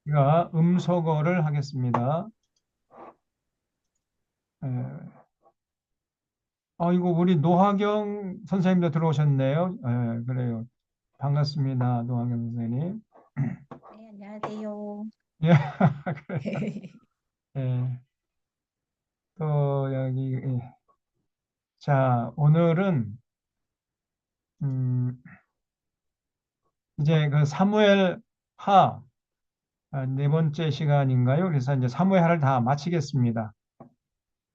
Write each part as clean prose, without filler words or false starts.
제가 음소거를 하겠습니다. 예. 이거 우리 노하경 선생님도 들어오셨네요. 예, 그래요. 반갑습니다. 노하경 선생님. 네, 안녕하세요. 예, 그래. 예, 또 여기, 자, 오늘은, 음, 이제 그 사무엘 하, 네 번째 시간인가요? 그래서 이제 사무엘 하를 다 마치겠습니다.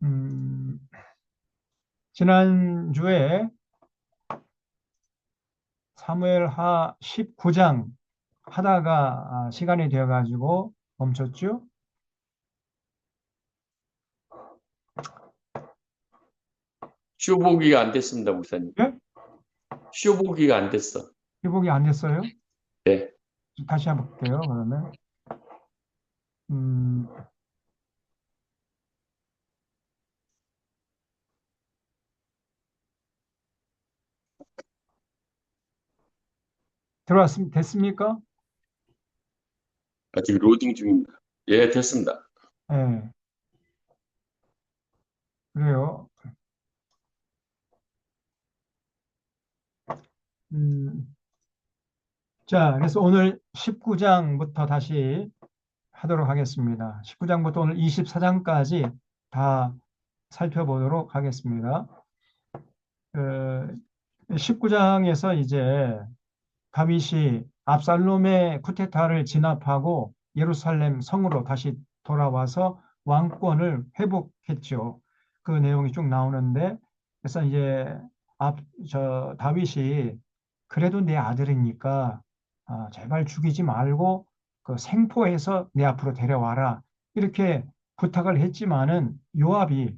음, 지난주에 사무엘 하 19장 하다가 시간이 되어가지고 멈췄죠? 쇼보기가 안 됐습니다, 목사님. 예? 쇼보기가 안 됐어. 회복이 안 됐어요? 네. 다시 한번 볼게요, 그러면. 음, 됐습니까? 아직 로딩 중입니다. 예, 됐습니다. 예, 그래요. 음, 자, 그래서 오늘 19장부터 다시 하도록 하겠습니다. 19장부터 오늘 24장까지 다 살펴보도록 하겠습니다. 19장에서 이제 다윗이 압살롬의 쿠데타를 진압하고 예루살렘 성으로 다시 돌아와서 왕권을 회복했죠. 그 내용이 쭉 나오는데, 그래서 이제 다윗이 그래도 내 아들이니까 제발 죽이지 말고 그 생포해서 내 앞으로 데려와라, 이렇게 부탁을 했지만은 요압이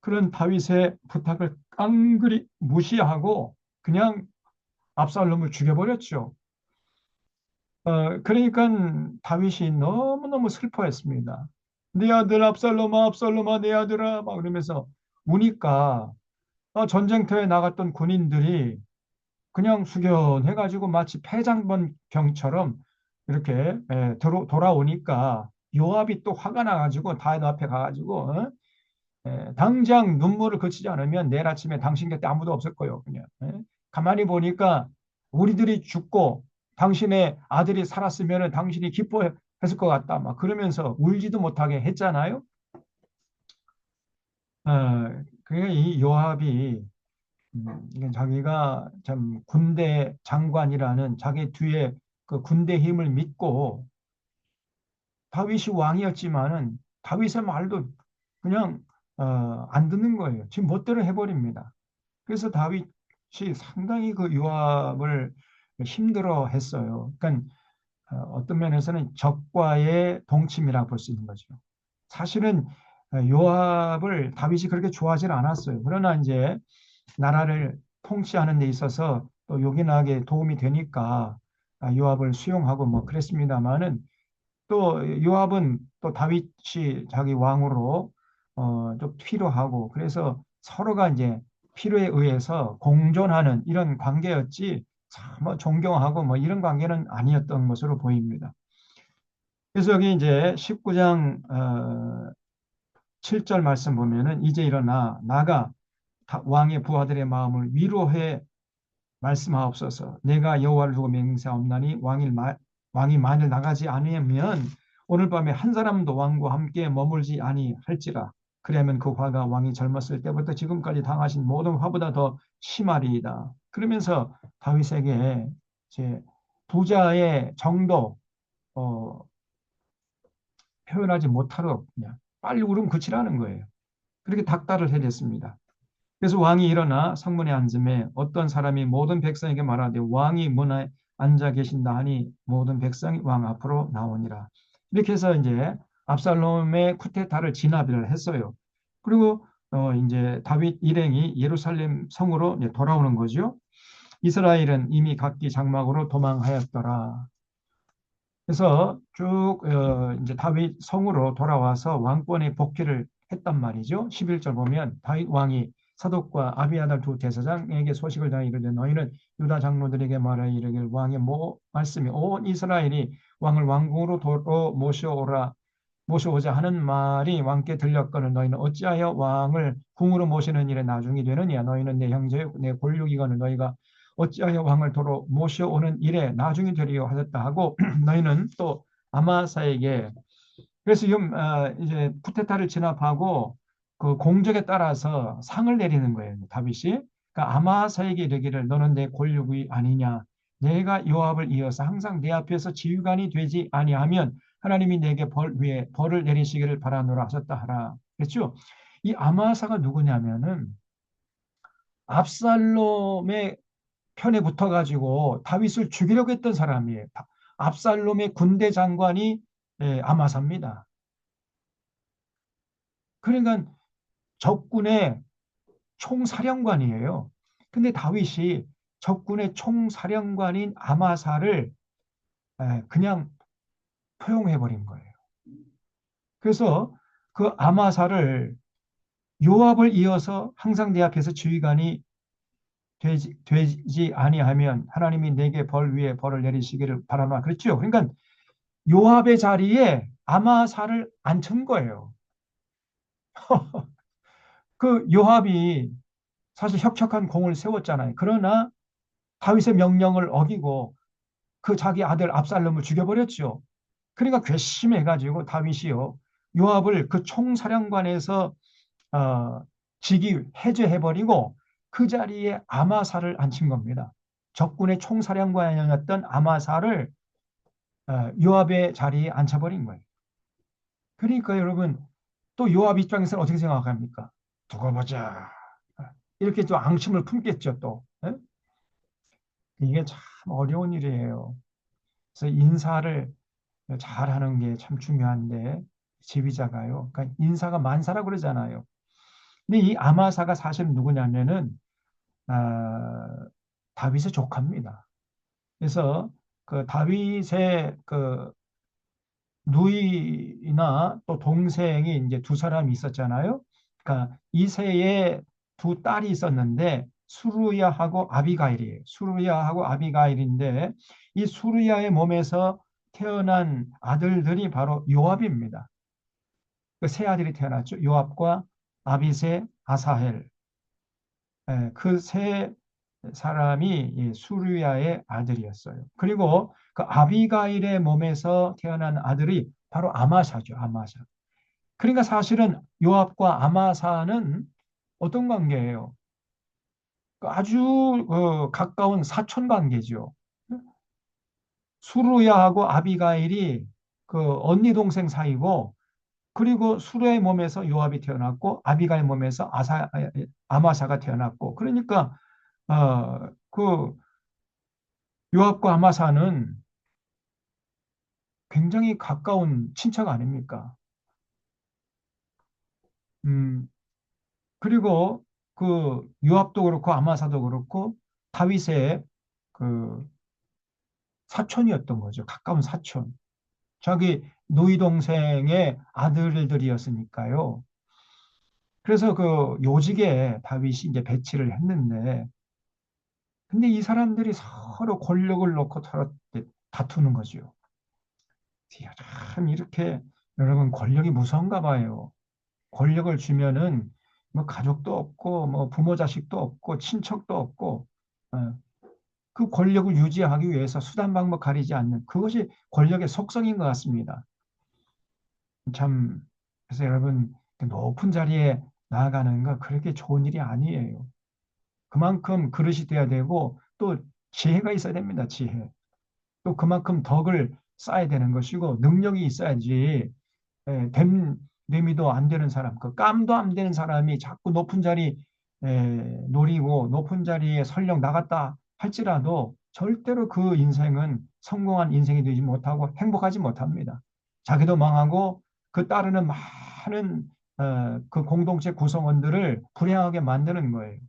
그런 다윗의 부탁을 깡그리 무시하고 그냥 압살롬을 죽여버렸죠. 그러니까 다윗이 너무너무 슬퍼했습니다. 내 아들 압살롬아, 압살롬아, 내 아들아, 막 그러면서 우니까 전쟁터에 나갔던 군인들이 그냥 숙연해가지고 마치 패장본 병처럼 이렇게 돌아오니까 요압이 또 화가 나가지고 다윗 앞에 가가지고 당장 눈물을 그치지 않으면 내일 아침에 당신 곁에 아무도 없을 거예요. 그냥 가만히 보니까 우리들이 죽고 당신의 아들이 살았으면 당신이 기뻐했을 것 같다. 막 그러면서 울지도 못하게 했잖아요. 그게 이 요압이 이게 자기가 참 군대 장관이라는 자기 뒤에 그 군대 힘을 믿고 다윗이 왕이었지만은 다윗의 말도 그냥 안 듣는 거예요. 지금 멋대로 해버립니다. 그래서 다윗이 상당히 그 요압을 힘들어 했어요. 그러니까 어떤 면에서는 적과의 동침이라고 볼 수 있는 거죠. 사실은 요압을 다윗이 그렇게 좋아하지 않았어요. 그러나 이제 나라를 통치하는 데 있어서 또 요긴하게 도움이 되니까 요압을 수용하고 뭐 그랬습니다만은 또 요압은 또 다윗이 자기 왕으로 좀 필요하고 그래서 서로가 이제 필요에 의해서 공존하는 이런 관계였지 뭐 존경하고 뭐 이런 관계는 아니었던 것으로 보입니다. 그래서 여기 이제 19장 7절 말씀 보면은 이제 일어나 나가 왕의 부하들의 마음을 위로해 말씀하옵소서. 내가 여호와를 두고 맹세하옵나니 왕이 만일 나가지 아니하면 오늘 밤에 한 사람도 왕과 함께 머물지 아니할지라. 그러면 그 화가 왕이 젊었을 때부터 지금까지 당하신 모든 화보다 더 심하리이다. 그러면서 다윗에게 제 부자의 정도 어, 표현하지 못하도록 그냥 빨리 울음 그치라는 거예요. 그렇게 닥달을 해댔습니다. 그래서 왕이 일어나 성문에 앉음에 어떤 사람이 모든 백성에게 말하되 왕이 문에 앉아 계신다 하니 모든 백성이 왕 앞으로 나오니라. 이렇게 해서 이제 압살롬의 쿠데타를 진압을 했어요. 그리고 이제 다윗 일행이 예루살렘 성으로 이제 돌아오는 거죠. 이스라엘은 이미 각기 장막으로 도망하였더라. 그래서 쭉 이제 다윗 성으로 돌아와서 왕권의 복귀를 했단 말이죠. 11절 보면 다윗 왕이 사독과 아비아달 두 대사장에게 소식을 전하 이르되 너희는 유다 장로들에게 말하여 이르길 왕의 말씀이 온 이스라엘이 왕을 왕궁으로 도로 모셔오자 하는 말이 왕께 들렸거늘 너희는 어찌하여 왕을 궁으로 모시는 일에 나중이 되느냐 너희는 내 형제 내 골육이거늘 너희가 어찌하여 왕을 도로 모셔오는 일에 나중이 되리요 하셨다 하고 너희는 또 아마사에게 그래서 지금 이제 쿠데타를 진압하고 그 공적에 따라서 상을 내리는 거예요. 다윗이. 그러니까 아마사에게 이르기를 너는 내 골육이 아니냐. 내가 요압을 이어서 항상 내 앞에서 지휘관이 되지 아니하면 하나님이 내게 벌 위에 벌을 내리시기를 바라노라 하셨다 하라. 그렇죠? 이 아마사가 누구냐면은 압살롬의 편에 붙어가지고 다윗을 죽이려고 했던 사람이에요. 압살롬의 군대 장관이 아마사입니다. 그러니까 적군의 총사령관이에요. 근데 다윗이 적군의 총사령관인 아마사를 그냥 포용해버린 거예요. 그래서 그 아마사를 요압을 이어서 항상 내 앞에서 지휘관이 되지 아니하면 하나님이 내게 벌 위에 벌을 내리시기를 바라노라. 그렇죠? 그러니까 요압의 자리에 아마사를 앉힌 거예요. 그 요압이 사실 혁혁한 공을 세웠잖아요. 그러나 다윗의 명령을 어기고 그 자기 아들 압살롬을 죽여버렸죠. 그러니까 괘씸해가지고 다윗이요. 요압을 그 총사령관에서 직위 해제해버리고 그 자리에 아마사를 앉힌 겁니다. 적군의 총사령관이었던 아마사를 요압의 자리에 앉혀버린 거예요. 그러니까 여러분 또 요압 입장에서는 어떻게 생각합니까? 두고 보자. 이렇게 또 앙심을 품겠죠 또. 예? 이게 참 어려운 일이에요. 그래서 인사를 잘하는 게 참 중요한데 지휘자가요. 그러니까 인사가 만사라고 그러잖아요. 근데 이 아마사가 사실 누구냐면은 다윗의 조카입니다. 그래서 그 다윗의 그 누이나 또 동생이 이제 두 사람이 있었잖아요. 그러니까 이세의 두 딸이 있었는데 수르야하고 아비가일이에요. 수르야하고 아비가일인데 이 수르야의 몸에서 태어난 아들들이 바로 요압입니다. 그 세 아들이 태어났죠. 요압과 아비세, 아사헬. 그 세 사람이 수르야의 아들이었어요. 그리고 그 아비가일의 몸에서 태어난 아들이 바로 아마샤죠. 아마샤. 그러니까 사실은 요압과 아마사는 어떤 관계예요? 아주 가까운 사촌 관계죠. 수르야하고 아비가일이 그 언니 동생 사이고 그리고 수르의 몸에서 요압이 태어났고 아비가일 몸에서 아마사가 태어났고 그러니까 그 요압과 아마사는 굉장히 가까운 친척 아닙니까? 음, 그리고 그 요압도 그렇고 아마사도 그렇고 다윗의 그 사촌이었던 거죠. 가까운 사촌. 자기 누이 동생의 아들들이었으니까요. 그래서 그 요직에 다윗이 이제 배치를 했는데, 근데 이 사람들이 서로 권력을 놓고 서로 다투는 거죠. 참 이렇게 여러분 권력이 무서운가 봐요. 권력을 주면은 뭐 가족도 없고 뭐 부모 자식도 없고 친척도 없고 어, 그 권력을 유지하기 위해서 수단 방법 가리지 않는 그것이 권력의 속성인 것 같습니다. 참 그래서 여러분 높은 자리에 나아가는 거 그렇게 좋은 일이 아니에요. 그만큼 그릇이 돼야 되고 또 지혜가 있어야 됩니다. 지혜. 또 그만큼 덕을 쌓아야 되는 것이고 능력이 있어야지 됨됨이도 안 되는 사람, 그 깜도 안 되는 사람이 자꾸 높은 자리 노리고 높은 자리에 설령 나갔다 할지라도 절대로 그 인생은 성공한 인생이 되지 못하고 행복하지 못합니다. 자기도 망하고 그 따르는 많은 그 공동체 구성원들을 불행하게 만드는 거예요.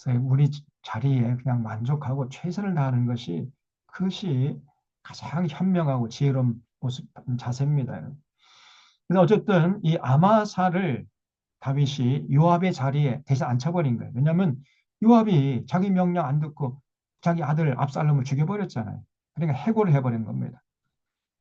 그래서 우리 자리에 그냥 만족하고 최선을 다하는 것이 그것이 가장 현명하고 지혜로운 모습 자세입니다. 그래서 어쨌든 이 아마사를 다윗이 요압의 자리에 대신 앉혀버린 거예요. 왜냐하면 요압이 자기 명령 안 듣고 자기 아들 압살롬을 죽여버렸잖아요. 그러니까 해고를 해버린 겁니다.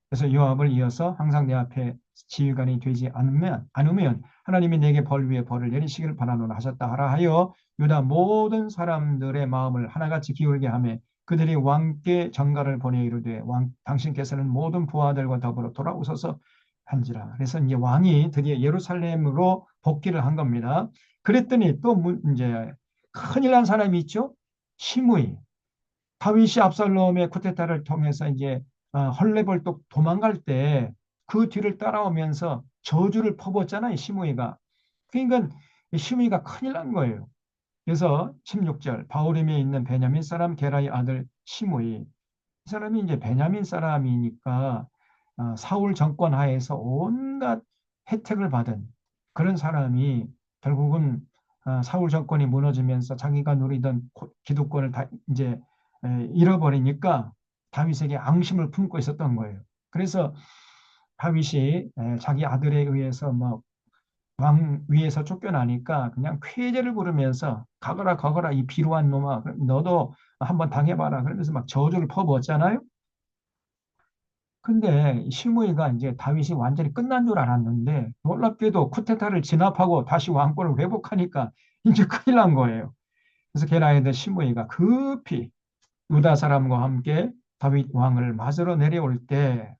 그래서 요압을 이어서 항상 내 앞에 지휘관이 되지 않으면 하나님이 내게 벌 위에 벌을 내리시기를 바라노라 하셨다 하라 하여 유다 모든 사람들의 마음을 하나같이 기울게 하며 그들이 왕께 전가를 보내 이르되 당신께서는 모든 부하들과 더불어 돌아오소서 한지라. 그래서 이제 왕이 드디어 예루살렘으로 복귀를 한 겁니다. 그랬더니 또 이제 큰일 난 사람이 있죠. 시므이. 다윗이 압살롬의 쿠데타를 통해서 이제 헐레벌떡 도망갈 때 그 뒤를 따라오면서 저주를 퍼붓잖아요, 시므이가. 그러니까 시므이가 큰일 난 거예요. 그래서 16절 바후림에 있는 베냐민 사람 게라의 아들 시므이, 이 사람이 이제 베냐민 사람이니까 사울 정권 하에서 온갖 혜택을 받은 그런 사람이 결국은 사울 정권이 무너지면서 자기가 누리던 기득권을 다 이제 잃어버리니까 다윗에게 앙심을 품고 있었던 거예요. 그래서 다윗이 자기 아들에 의해서 뭐 왕 위에서 쫓겨나니까 그냥 쾌재를 부르면서 가거라 가거라 이 비루한 놈아 너도 한번 당해봐라 그러면서 막 저주를 퍼부었잖아요. 근데 시므이가 이제 다윗이 완전히 끝난 줄 알았는데 놀랍게도 쿠데타를 진압하고 다시 왕권을 회복하니까 이제 큰일 난 거예요. 그래서 게라에드 시므이가 급히 유다 사람과 함께 다윗 왕을 맞으러 내려올 때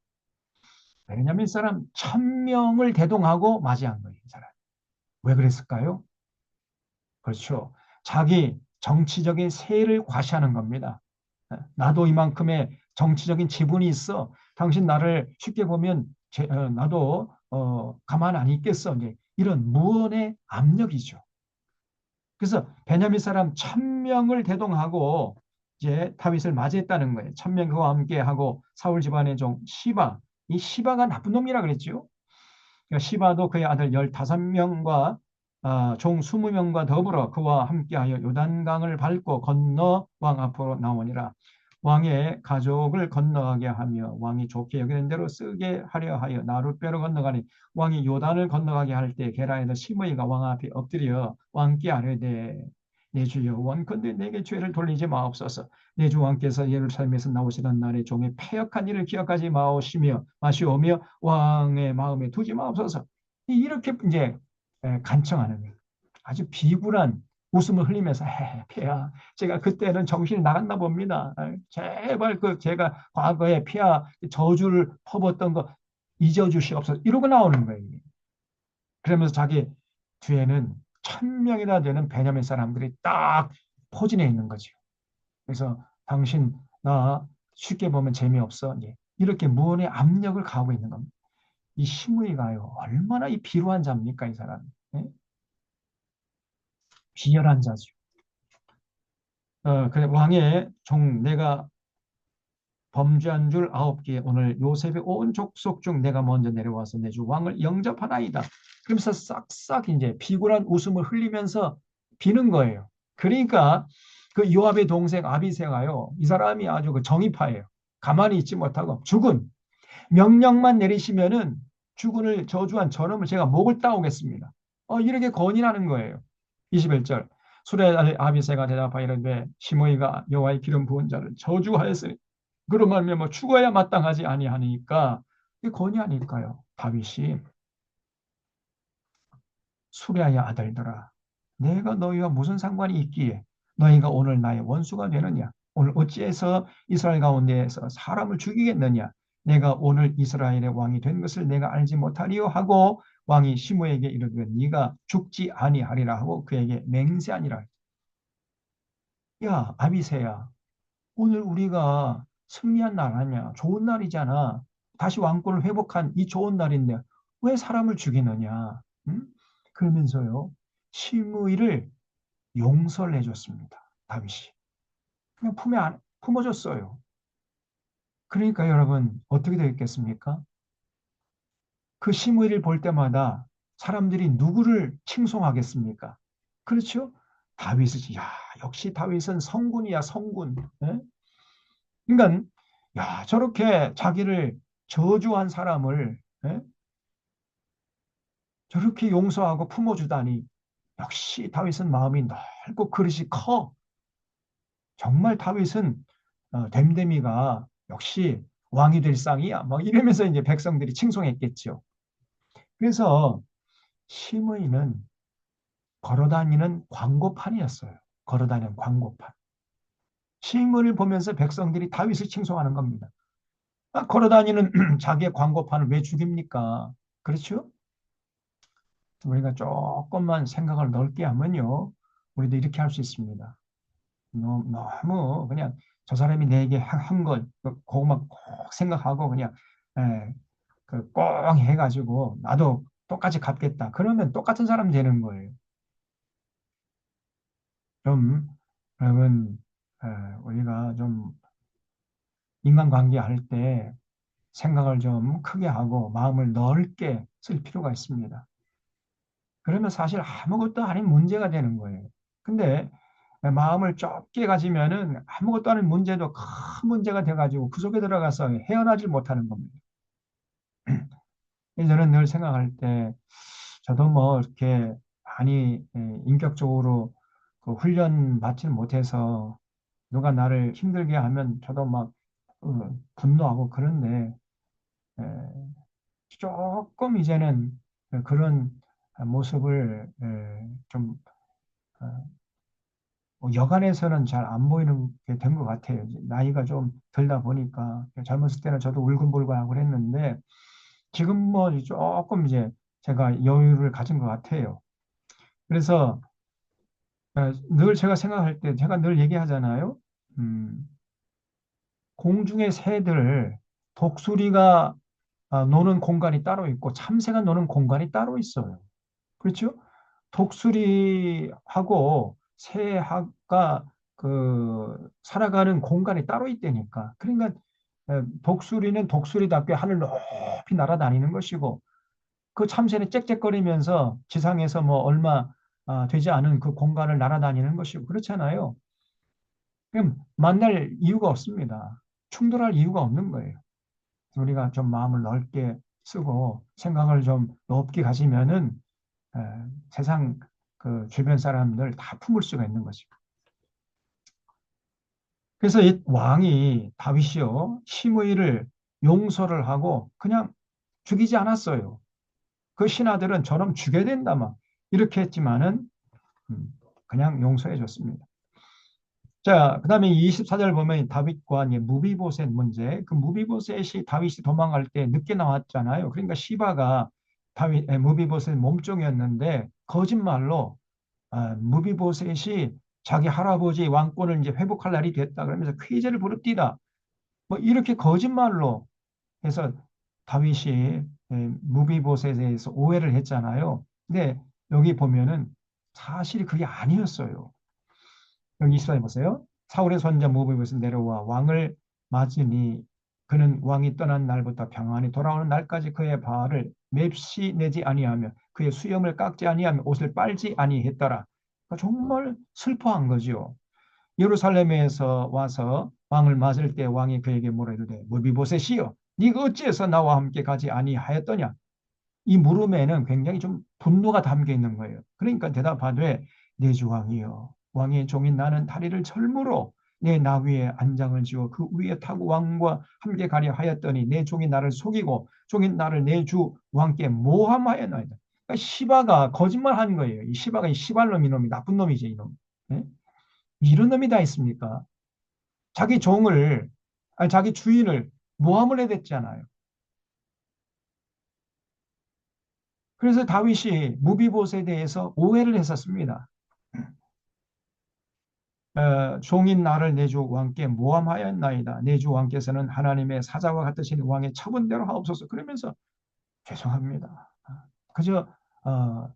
베냐민 사람 1000명을 대동하고 맞이한 거예요. 이 사람. 왜 그랬을까요? 그렇죠. 자기 정치적인 세를 과시하는 겁니다. 나도 이만큼의 정치적인 지분이 있어. 당신 나를 쉽게 보면 나도 가만 안 있겠어. 이제 이런 무언의 압력이죠. 그래서 베냐민 사람 1000명을 대동하고 이제 다윗을 맞이했다는 거예요. 1000명 그와 함께 하고 사울 집안의 종 시바. 이 시바가 나쁜 놈이라 그랬죠. 그러니까 시바도 그의 아들 15명과 종 20명과 더불어 그와 함께하여 요단강을 밟고 건너 왕 앞으로 나오니라. 왕의 가족을 건너가게 하며 왕이 좋게 여기는 대로 쓰게 하려 하여 나룻배로 건너가니 왕이 요단을 건너가게 할 때 게라에서 시므이가 왕 앞에 엎드려 왕께 아뢰되 내 주여 원컨대 내게 죄를 돌리지 마옵소서. 내 주 왕께서 예루살렘에서 나오시던 날에 종의 패역한 일을 기억하지 마시오며 왕의 마음에 두지 마옵소서. 이렇게 이제 간청하는 거예요. 아주 비굴한 웃음을 흘리면서 폐하 제가 그때는 정신이 나갔나 봅니다. 제발 그 제가 과거에 폐하 저주를 퍼붓던 거 잊어주시옵소서 이러고 나오는 거예요. 그러면서 자기 뒤에는 1000명이나 되는 베냐민 사람들이 딱 포진해 있는 거죠. 그래서 당신 나 쉽게 보면 재미없어. 이렇게 무언의 압력을 가하고 있는 겁니다. 이 시므이가요 얼마나 이 비루한 자입니까 이 사람. 예? 비열한 자죠. 그래 왕의 종 내가 범죄한 줄 9개 오늘 요셉의 온 족속 중 내가 먼저 내려와서 내 주 왕을 영접하나이다. 그러면서 싹싹 이제 비굴한 웃음을 흘리면서 비는 거예요. 그러니까 그 요압의 동생 아비새가요 이 사람이 아주 그 정의파예요. 가만히 있지 못하고 죽은 명령만 내리시면은 죽은을 저주한 저놈을 제가 목을 따오겠습니다. 이렇게 건의하는 거예요. 21절 수레 아비새가 대답하여 이르되 시므이가 여호와의 기름 부은 자를 저주하였으니 그로 말미암아 죽어야 마땅하지 아니하니까 이 건의하니까요. 다윗이 수레아의 아들들아 내가 너희와 무슨 상관이 있기에 너희가 오늘 나의 원수가 되느냐 오늘 어찌해서 이스라엘 가운데에서 사람을 죽이겠느냐 내가 오늘 이스라엘의 왕이 된 것을 내가 알지 못하리요 하고 왕이 시므에게 이르되 네가 죽지 아니하리라 하고 그에게 맹세하니라. 야 아비새야 오늘 우리가 승리한 날 아니야. 좋은 날이잖아. 다시 왕권을 회복한 이 좋은 날인데 왜 사람을 죽이느냐. 응? 그러면서요. 시므이를 용서를 해줬습니다. 다윗이. 그냥 품어줬어요. 그러니까 여러분 어떻게 되겠습니까? 그 시므이를 볼 때마다 사람들이 누구를 칭송하겠습니까? 그렇죠? 다윗이지. 야, 역시 다윗은 성군이야, 성군. 예? 그러니까 야 저렇게 자기를 저주한 사람을 예? 저렇게 용서하고 품어주다니 역시 다윗은 마음이 넓고 그릇이 커. 정말 다윗은 됨됨이가 역시 왕이 될 상이야. 막 이러면서 이제 백성들이 칭송했겠죠. 그래서 시므이는 걸어다니는 광고판이었어요. 걸어다니는 광고판. 시므를 보면서 백성들이 다윗을 칭송하는 겁니다. 걸어다니는 자기의 광고판을 왜 죽입니까? 그렇죠? 우리가 조금만 생각을 넓게 하면요. 우리도 이렇게 할 수 있습니다. 너무 그냥 저 사람이 내게 한 것, 그거만 꼭 생각하고 그냥 꼭 해가지고 나도 똑같이 갚겠다. 그러면 똑같은 사람 되는 거예요. 좀 여러분 우리가 좀 인간관계 할 때 생각을 좀 크게 하고 마음을 넓게 쓸 필요가 있습니다. 그러면 사실 아무것도 아닌 문제가 되는 거예요. 근데 마음을 좁게 가지면은 아무것도 아닌 문제도 큰 문제가 돼가지고 그 속에 들어가서 헤어나질 못하는 겁니다. 저는 늘 생각할 때 저도 뭐 이렇게 많이 인격적으로 그 훈련 받지는 못해서 누가 나를 힘들게 하면 저도 막 분노하고 그런데 에, 조금 이제는 그런 모습을 좀 뭐 여간에서는 잘 안 보이는 게 된 것 같아요. 이제 나이가 좀 들다 보니까 젊었을 때는 저도 울근불근하고 그랬는데 지금 뭐 조금 이제 제가 여유를 가진 것 같아요. 그래서 늘 제가 생각할 때 제가 늘 얘기하잖아요. 음, 공중의 새들 독수리가 노는 공간이 따로 있고 참새가 노는 공간이 따로 있어요. 그렇죠? 독수리하고 새가 그 살아가는 공간이 따로 있다니까. 그러니까 독수리는 독수리답게 하늘 높이 날아다니는 것이고 그 참새는 짹짹거리면서 지상에서 뭐 얼마 되지 않은 그 공간을 날아다니는 것이고 그렇잖아요. 그럼 만날 이유가 없습니다. 충돌할 이유가 없는 거예요. 우리가 좀 마음을 넓게 쓰고 생각을 좀 높게 가지면은 에, 세상 그 주변 사람들 다 품을 수가 있는 것이고. 그래서 이 왕이 다윗이요 시므이를 용서를 하고 그냥 죽이지 않았어요. 그 신하들은 저놈 죽여야 된다 막 이렇게 했지만은 그냥 용서해 줬습니다. 자, 그다음에 24절 보면 다윗과 이제 무비보셋 문제. 그 무비보셋이 다윗이 도망갈 때 늦게 나왔잖아요. 그러니까 시바가 무비보셋 몸종이었는데 거짓말로 무비보셋이 자기 할아버지 왕권을 이제 회복할 날이 됐다 그러면서 쾌제를 부릅디다. 뭐 이렇게 거짓말로 해서 다윗이 무비보셋에 대해서 오해를 했잖아요. 근데 여기 보면은 사실이 그게 아니었어요. 여기 이스라엘 보세요. 사울의 손자 무비보셋 내려와 왕을 맞으니 그는 왕이 떠난 날부터 평안히 돌아오는 날까지 그의 발을 맵시 내지 아니하며 그의 수염을 깎지 아니하며 옷을 빨지 아니했더라. 그러니까 정말 슬퍼한 거죠. 예루살렘에서 와서 왕을 맞을 때 왕이 그에게 뭐라 이르되 무비보셋이여 네가 어찌해서 나와 함께 가지 아니하였더냐. 이 물음에는 굉장히 좀 분노가 담겨 있는 거예요. 그러니까 대답하되 내 주 왕이여 왕의 종인 나는 다리를 절무로 내 나위에 안장을 지어 그 위에 타고 왕과 함께 가려 하였더니 내 종이 나를 속이고 종인 나를 내 주 왕께 모함하였나이다. 그러니까 시바가 거짓말한 거예요. 이 시바가 이 시발놈 이놈이 나쁜 놈이지 이놈. 네? 이런 놈이 다 있습니까? 자기 종을 아니 자기 주인을 모함을 해댔잖아요. 그래서 다윗이 무비봇에 대해서 오해를 했었습니다. 종인 나를 내 주 왕께 모함하였나이다. 내 주 왕께서는 하나님의 사자와 같으신 왕의 처분대로 하옵소서. 그러면서 죄송합니다. 그저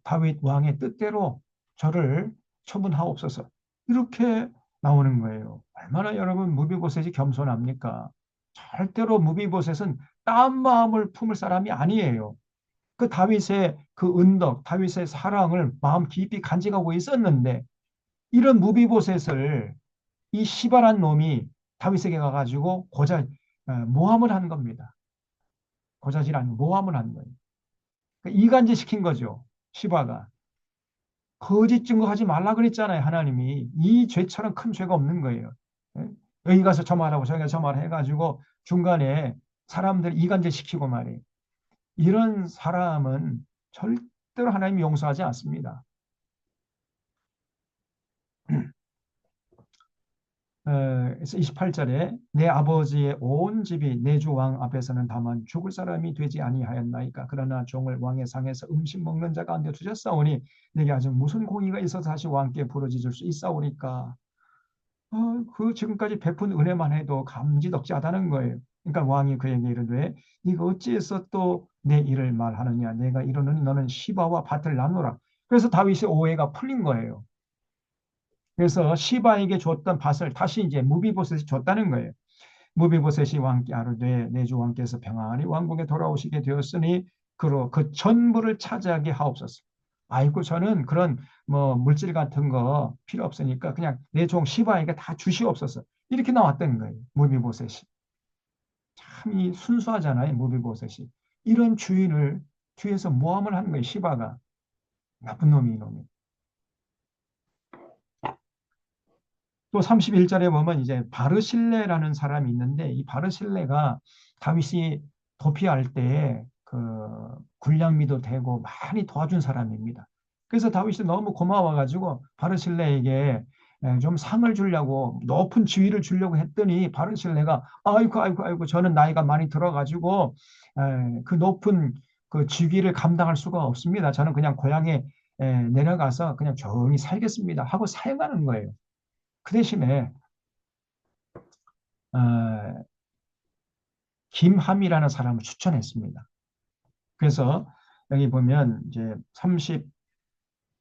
다윗 왕의 뜻대로 저를 처분하옵소서. 이렇게 나오는 거예요. 얼마나 여러분 무비보셋이 겸손합니까? 절대로 무비보셋은 딴 마음을 품을 사람이 아니에요. 그 다윗의 그 은덕, 다윗의 사랑을 마음 깊이 간직하고 있었는데 이런 무비보셋을 이 시발한 놈이 다윗에게 가가지고 모함을 한 겁니다. 고자질한 모함을 한 거예요. 그러니까 이간질 시킨 거죠. 시바가. 거짓 증거하지 말라 그랬잖아요. 하나님이. 이 죄처럼 큰 죄가 없는 거예요. 예? 여기 가서 저 말하고 저기 가서 저 말 해가지고 중간에 사람들 이간질 시키고 말이에요. 이런 사람은 절대로 하나님이 용서하지 않습니다. 그래서 28절에 내 아버지의 온 집이 내 주 왕 앞에서는 다만 죽을 사람이 되지 아니하였나이까. 그러나 종을 왕의 상에서 음식 먹는 자 가운데 두셨사오니 내게 아직 무슨 공의가 있어서 다시 왕께 부르짖을 수 있사오니까. 그 지금까지 베푼 은혜만 해도 감지덕지하다는 거예요. 그러니까 왕이 그에게 이르되 이거 어찌해서 또 내 일을 말하느냐. 내가 이르노니 너는 시바와 밭을 나누라. 그래서 다윗의 오해가 풀린 거예요. 그래서 시바에게 줬던 밭을 다시 이제 무비보셋이 줬다는 거예요. 무비보셋이 왕께 아르되 내 주 왕께서 평안히 왕궁에 돌아오시게 되었으니 그로 그 전부를 차지하게 하옵소서. 아이고 저는 그런 뭐 물질 같은 거 필요 없으니까 그냥 내 종 시바에게 다 주시옵소서. 이렇게 나왔던 거예요. 무비보셋이. 참 이 순수하잖아요. 무비보셋이. 이런 주인을 뒤에서 모함을 한 거예요. 시바가. 나쁜 놈이 이놈이. 또 31절에 보면 이제 바르실레라는 사람이 있는데 이 바르실레가 다윗이 도피할 때 그 굴량미도 되고 많이 도와준 사람입니다. 그래서 다윗이 너무 고마워가지고 바르실레에게 좀 상을 주려고 높은 지위를 주려고 했더니 바르실레가 아이고 아이고 아이고 저는 나이가 많이 들어가지고 그 높은 그 직위를 감당할 수가 없습니다. 저는 그냥 고향에 내려가서 그냥 조용히 살겠습니다 하고 사용하는 거예요. 그 대신에 어, 김함이라는 사람을 추천했습니다. 그래서 여기 보면 이제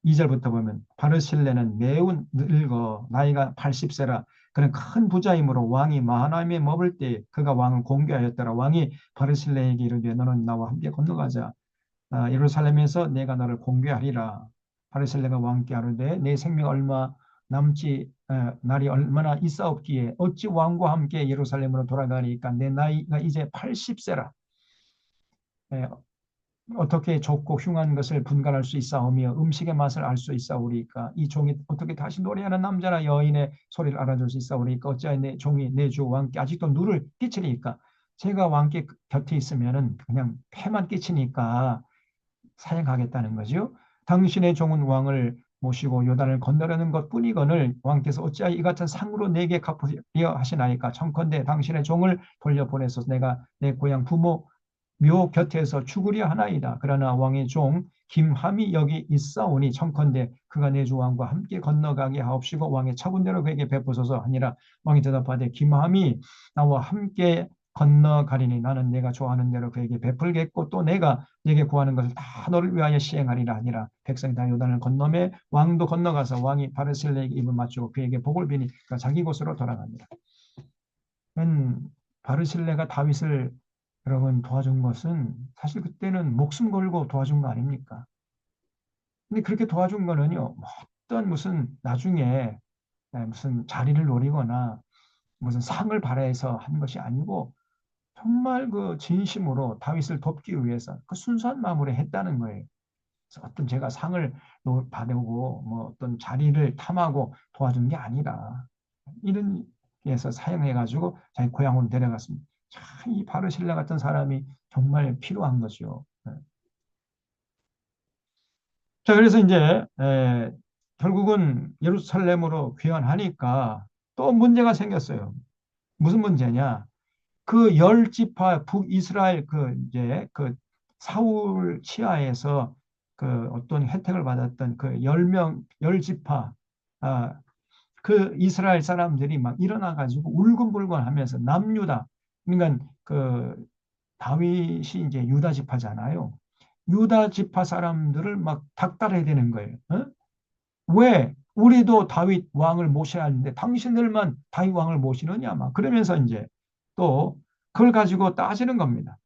32절부터 보면 바르실레는 매우 늙어 나이가 80세라 그는 큰 부자이므로 왕이 마하나임에 머물 때 그가 왕을 공개하였더라. 왕이 바르실레에게 이르되 너는 나와 함께 건너가자. 예루살렘에서 내가 너를 공개하리라. 바르실레가 왕께 아뢰되 내 생명 얼마 남지 날이 얼마나 있사옵기에 어찌 왕과 함께 예루살렘으로 돌아가니까 내 나이가 이제 80세라. 어떻게 좁고 흉한 것을 분간할 수 있사오며 음식의 맛을 알 수 있사오리까 이 종이 어떻게 다시 노래하는 남자나 여인의 소리를 알아줄 수 있사오리까 어찌하여 내 종이 내 주 왕께 아직도 누를 끼치리까 제가 왕께 곁에 있으면은 그냥 패만 끼치니까 사양하겠다는 거죠. 당신의 종은 왕을 모시고 요단을 건너려는 것뿐이거늘 왕께서 어찌하여 이 같은 상으로 내게 갚으려 하시나이까 청컨대 당신의 종을 돌려보내서 내가 내 고향 부모 묘 곁에서 죽으려 하나이다. 그러나 왕의 종 김함이 여기 있사오니 청컨대 그가 내 주 왕과 함께 건너가게 하옵시고 왕의 처분대로 그에게 베푸소서 하니라. 왕이 대답하되 김함이 나와 함께 건너가리니 나는 내가 좋아하는 대로 그에게 베풀겠고 또 내가 내게 구하는 것을 다 너를 위하여 시행하리라 하니라. 백성이 다 요단을 건너매 왕도 건너가서 왕이 바르실레에게 입을 맞추고 그에게 복을 비니 그가 자기 곳으로 돌아갑니다. 바르실레가 다윗을 여러분 도와준 것은 사실 그때는 목숨 걸고 도와준 거 아닙니까? 근데 그렇게 도와준 거는요, 어떤 무슨 나중에 무슨 자리를 노리거나 무슨 상을 바라해서 한 것이 아니고 정말 그 진심으로 다윗을 돕기 위해서 그 순수한 마음으로 했다는 거예요. 그래서 어떤 제가 상을 받고 뭐 어떤 자리를 탐하고 도와준 게 아니라 이런 에서 사용해가지고 자기 고향으로 데려갔습니다. 참 이 바르실레 같은 사람이 정말 필요한 거죠. 자, 그래서 이제 결국은 예루살렘으로 귀환하니까 또 문제가 생겼어요. 무슨 문제냐? 그 열 지파 북이스라엘 그 이제 그 사울 치하에서 그 어떤 혜택을 받았던 그 10명 열 지파 그 이스라엘 사람들이 막 일어나 가지고 울근불근 하면서 남유다 그러니까 그 다윗이 이제 유다 지파잖아요. 유다 지파 사람들을 막 닥달해야 되는 거예요. 어? 왜 우리도 다윗 왕을 모셔야 하는데 당신들만 다윗 왕을 모시느냐 막 그러면서 이제 또 그걸 가지고 따지는 겁니다.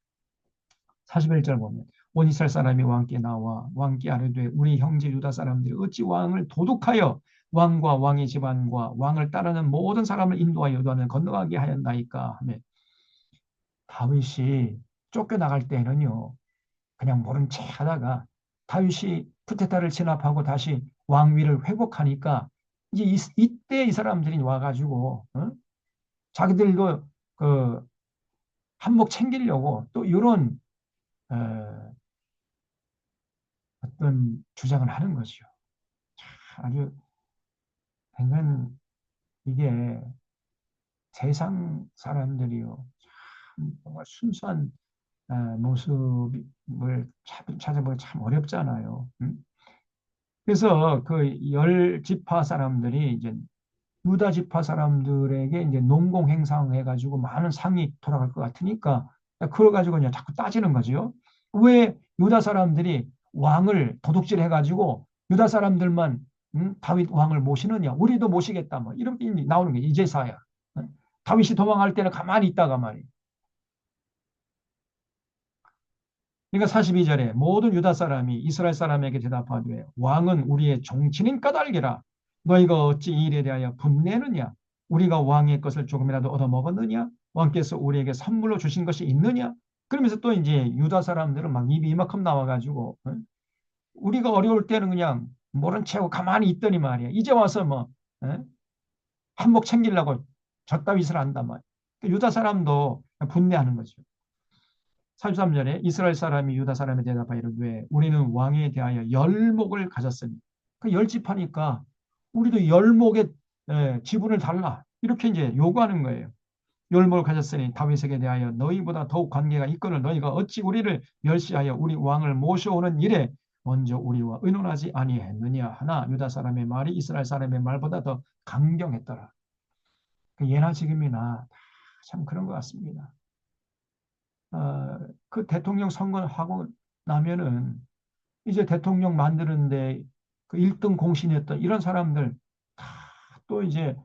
41절 보면 온 이스라엘 사람이 왕께 나와 왕께 아뢰되 우리 형제 유다 사람들이 어찌 왕을 도둑하여 왕과 왕의 집안과 왕을 따르는 모든 사람을 인도하여 요단을 건너가게 하였나이까 하며 다윗이 쫓겨나갈 때는요 그냥 모른 체 하다가 다윗이 쿠데타를 진압하고 다시 왕위를 회복하니까 이제 이때 이 사람들이 와가지고 자기들도 그 한몫 챙기려고 또 이런 어떤 주장을 하는 거죠. 아주 굉장히 이게 세상 사람들이요 참 정말 순수한 모습을 찾아보기 참 어렵잖아요. 그래서 그 열 지파 사람들이 이제 유다 지파 사람들에게 이제 농공 행상해가지고 많은 상이 돌아갈 것 같으니까 그걸 가지고 그냥 자꾸 따지는 거죠. 왜 유다 사람들이 왕을 도둑질해가지고 유다 사람들만 다윗 왕을 모시느냐? 우리도 모시겠다. 뭐 이런 게 나오는 게 이제서야. 다윗이 도망할 때는 가만히 있다가 말이에요. 그러니까 42절에 모든 유다 사람이 이스라엘 사람에게 대답하되 왕은 우리의 종친인 까닭이라 너희가 어찌 이 일에 대하여 분내느냐 우리가 왕의 것을 조금이라도 얻어먹었느냐 왕께서 우리에게 선물로 주신 것이 있느냐 그러면서 또 이제 유다 사람들은 막 입이 이만큼 나와가지고 우리가 어려울 때는 그냥 모른 채하고 가만히 있더니 말이야 이제 와서 뭐 한몫 챙기려고 젖다윗을 한단 말이야 유다 사람도 분내하는 거죠. 33절에 이스라엘 사람이 유다 사람에 대답하여 이르되 우리는 왕에 대하여 열목을 가졌으니 그 열집하니까 우리도 열목의 지분을 달라 이렇게 이제 요구하는 거예요. 열목을 가졌으니 다윗에게 대하여 너희보다 더욱 관계가 있거늘 너희가 어찌 우리를 멸시하여 우리 왕을 모셔오는 일에 먼저 우리와 의논하지 아니했느냐 하나 유다 사람의 말이 이스라엘 사람의 말보다 더 강경했더라. 예나 지금이나 참 그런 것 같습니다. 그 대통령 선거하고 나면은 이제 대통령 만드는데 그 1등 공신이었던 이런 사람들 다 또 이제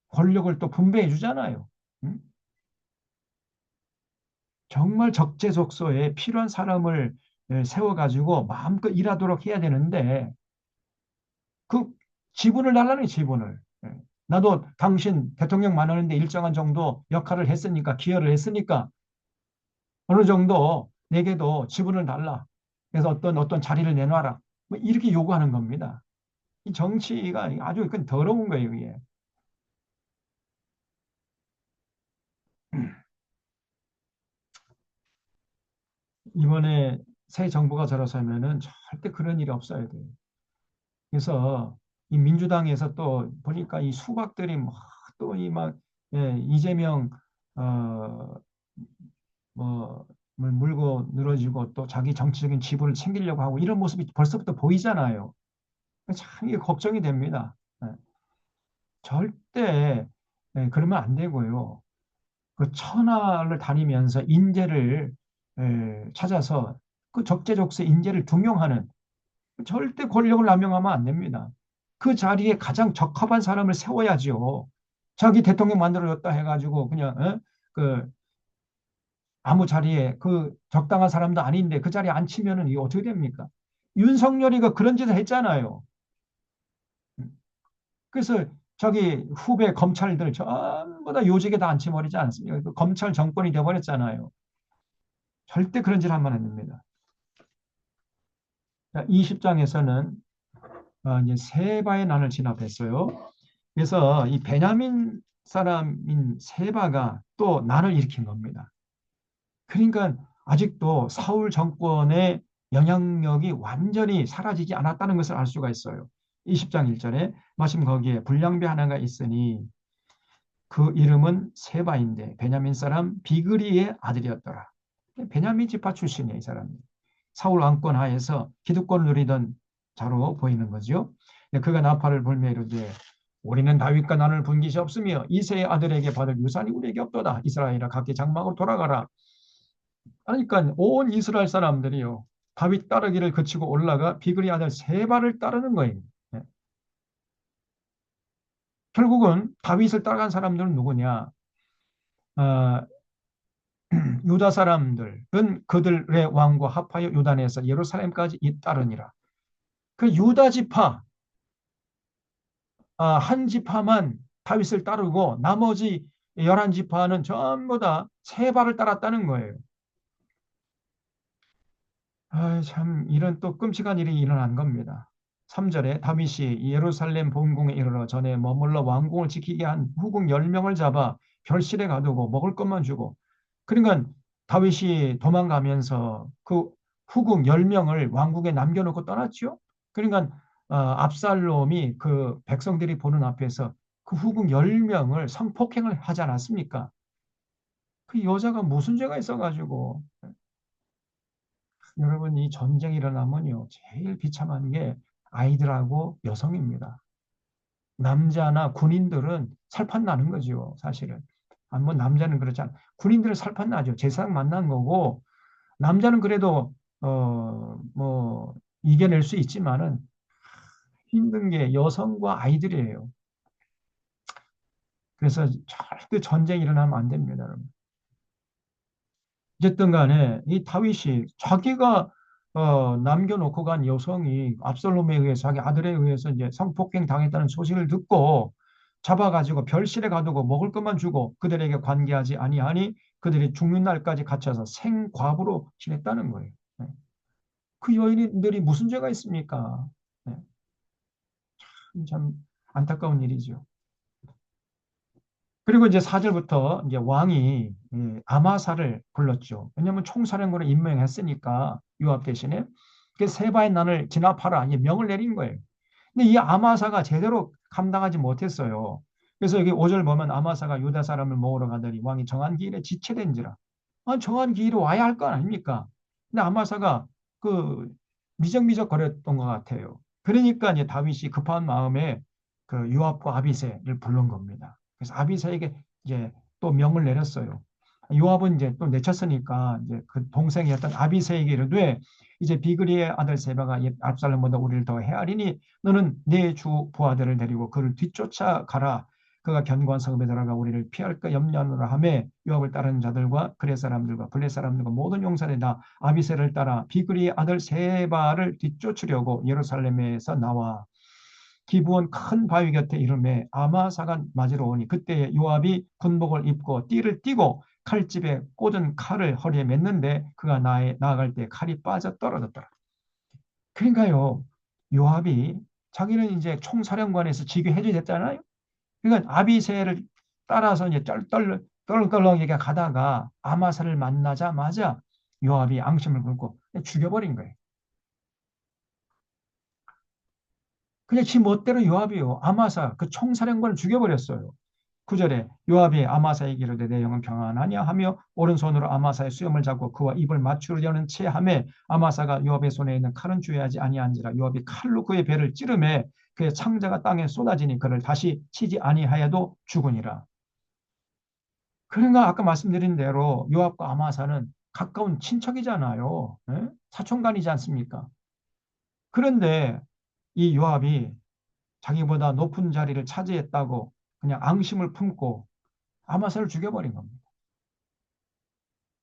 권력을 또 분배해 주잖아요. 정말 적재적소에 필요한 사람을 세워가지고 마음껏 일하도록 해야 되는데 그 지분을 달라는 지분을. 나도 당신 대통령 만드는데 일정한 정도 역할을 했으니까 기여를 했으니까 어느 정도 내게도 지분을 달라. 그래서 어떤 자리를 내놔라. 뭐 이렇게 요구하는 겁니다. 이 정치가 아주 그건 더러운 거예요, 이게. 이번에 새 정부가 들어서면은 절대 그런 일이 없어야 돼요. 그래서 이 민주당에서 또 보니까 이 수박들이 또이막 이재명 어, 뭐 물고 늘어지고 또 자기 정치적인 지분을 챙기려고 하고 이런 모습이 벌써부터 보이잖아요. 참 이게 걱정이 됩니다. 절대 그러면 안 되고요. 그 천하를 다니면서 인재를 찾아서 그 적재적소에 인재를 등용하는 절대 권력을 남용하면 안 됩니다. 그 자리에 가장 적합한 사람을 세워야지요. 자기 대통령 만들어줬다 해가지고 그냥 그 아무 자리에 그 적당한 사람도 아닌데 그 자리에 앉히면은 이게 어떻게 됩니까? 윤석열이가 그런 짓을 했잖아요. 그래서 저기 후배 검찰들 전부 다 요직에 다 앉혀버리지 않습니까? 그 검찰 정권이 돼버렸잖아요. 절대 그런 짓 하면 안 됩니다. 20장에서는 이제 세바의 난을 진압했어요. 그래서 이 베냐민 사람인 세바가 또 난을 일으킨 겁니다. 그러니까 아직도 사울 정권의 영향력이 완전히 사라지지 않았다는 것을 알 수가 있어요. 20장 1절에 마침 거기에 불량배 하나가 있으니 그 이름은 세바인데 베냐민 사람 비그리의 아들이었더라. 베냐민 지파 출신이에요, 이 사람이. 사울 왕권 하에서 기득권을 누리던 자로 보이는 거죠. 그가 나팔을 불며 이르되 우리는 다윗과 나눌 분깃이 없으며 이새의 아들에게 받을 유산이 우리에게 없도다. 이스라엘아 각기 장막으로 돌아가라. 그러니까 온 이스라엘 사람들이요. 다윗 따르기를 그치고 올라가 비그리 아들 세바를 따르는 거예요. 네. 결국은 다윗을 따라간 사람들은 누구냐? 어, 유다 사람들은 그들의 왕과 합하여 유단에서 예루살렘까지 잇따르니라. 그 유다 지파 한 지파만 다윗을 따르고 나머지 11지파는 전부 다 세바를 따랐다는 거예요. 참 이런 또 끔찍한 일이 일어난 겁니다. 3절에 다윗이 예루살렘 본궁에 이르러 전에 머물러 왕궁을 지키게 한 후궁 10명을 잡아 별실에 가두고 먹을 것만 주고, 그러니까 다윗이 도망가면서 그 후궁 10명을 왕궁에 남겨놓고 떠났죠. 그러니까 압살롬이 그 백성들이 보는 앞에서 그 후궁 10명을 성폭행을 하지 않았습니까? 그 여자가 무슨 죄가 있어가지고. 여러분, 이 전쟁이 일어나면요, 제일 비참한 게 아이들하고 여성입니다. 남자나 군인들은 살판 나는 거죠, 사실은. 뭐 남자는 그렇지 않아. 군인들은 살판 나죠. 제사장 만난 거고, 남자는 그래도 뭐 이겨낼 수 있지만은 힘든 게 여성과 아이들이에요. 그래서 절대 전쟁이 일어나면 안 됩니다, 여러분. 어쨌든 간에 이 다윗이 자기가 남겨놓고 간 여성이 압살롬에 의해서 자기 아들에 의해서 이제 성폭행 당했다는 소식을 듣고 잡아가지고 별실에 가두고 먹을 것만 주고 그들에게 관계하지 아니하니 그들이 죽는 날까지 갇혀서 생과부로 지냈다는 거예요. 네. 그 여인들이 무슨 죄가 있습니까? 네. 참 안타까운 일이죠. 그리고 이제 4절부터 이제 왕이 아마사를 불렀죠. 왜냐하면 총사령관을 임명했으니까 요압 대신에 그 세바의 난을 진압하라 이제 명을 내린 거예요. 근데 이 아마사가 제대로 감당하지 못했어요. 그래서 여기 5절 보면 아마사가 유다 사람을 모으러 가더니 왕이 정한 기일에 지체된지라. 정한 기일에 와야 할 거 아닙니까? 근데 아마사가 그 미적미적 거렸던 것 같아요. 그러니까 이제 다윗이 급한 마음에 그 요압과 아비새를 부른 겁니다. 그래서 아비새에게 이제 또 명을 내렸어요. 요압은 이제 또 내쳤으니까 이제 그 동생이었던 아비새에게 이르되 이제 비그리의 아들 세바가 압살롬보다 우리를 더 헤아리니 너는 내 주 부하들을 데리고 그를 뒤쫓아 가라. 그가 견고한 성읍에 들어가 우리를 피할까 염려하노라 하매 요압을 따르는 자들과 그레 사람들과 블레 사람들과 모든 용사들이 다 아비새를 따라 비그리의 아들 세바를 뒤쫓으려고 예루살렘에서 나와 기브온 큰 바위 곁에 이름에 아마사가 맞으러 오니 그때 요압이 군복을 입고 띠를 띠고 칼집에 꽂은 칼을 허리에 맸는데 그가 나아갈 때 칼이 빠져 떨어졌더라. 그러니까요, 요압이 자기는 이제 총사령관에서 직위해제 됐잖아요. 그러니까 아비새를 따라서 이제 떨렁떨렁 이렇게 가다가 아마사를 만나자마자 요압이 앙심을 굴고 죽여버린 거예요. 그냥 지 멋대로 요압이요. 아마사 그 총사령관을 죽여버렸어요. 9절에 요압이 아마사에게 이르되 내 영은 평안하냐 하며 오른손으로 아마사의 수염을 잡고 그와 입을 맞추려는 체하매 아마사가 요압의 손에 있는 칼은 주의하지 아니한지라 요압이 칼로 그의 배를 찌르매 그의 창자가 땅에 쏟아지니 그를 다시 치지 아니하여도 죽으니라. 그러니까 아까 말씀드린 대로 요압과 아마사는 가까운 친척이잖아요. 예? 사촌간이지 않습니까? 그런데 이 요압이 자기보다 높은 자리를 차지했다고 그냥 앙심을 품고 아마사를 죽여버린 겁니다.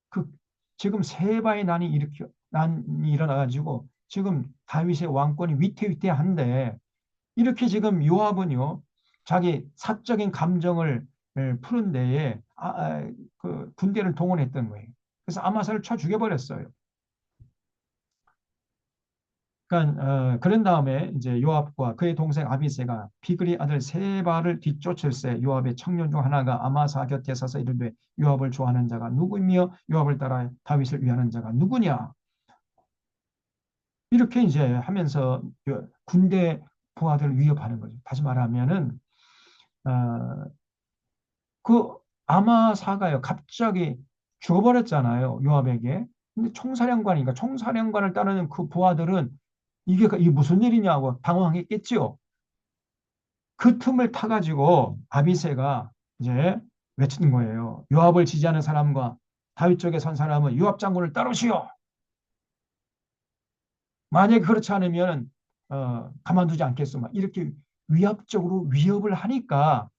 그 지금 세바의 난이 일어나가지고 지금 다윗의 왕권이 위태위태한데 이렇게 지금 요압은요 자기 사적인 감정을 푸는 데에 그 군대를 동원했던 거예요. 그래서 아마사를 쳐 죽여버렸어요. 그러니까 그런 다음에 이제 요압과 그의 동생 아비새가 비그리 아들 세바를 뒤쫓을새 요압의 청년 중 하나가 아마사 곁에 서서 이르되 요압을 좋아하는 자가 누구이며 요압을 따라 다윗을 위하는 자가 누구냐 이렇게 이제 하면서 군대 부하들을 위협하는 거죠. 다시 말하면은 어, 그 아마사가요 갑자기 죽어버렸잖아요 요압에게. 근데 총사령관이니까 총사령관을 따르는 그 부하들은 이게 무슨 일이냐고 당황했겠지요. 그 틈을 타가지고 아비새가 이제 외치는 거예요. 요압을 지지하는 사람과 다윗 쪽에 선 사람은 요압 장군을 따르시오. 만약에 그렇지 않으면 가만두지 않겠소. 막 이렇게 위압적으로 위협을 하니까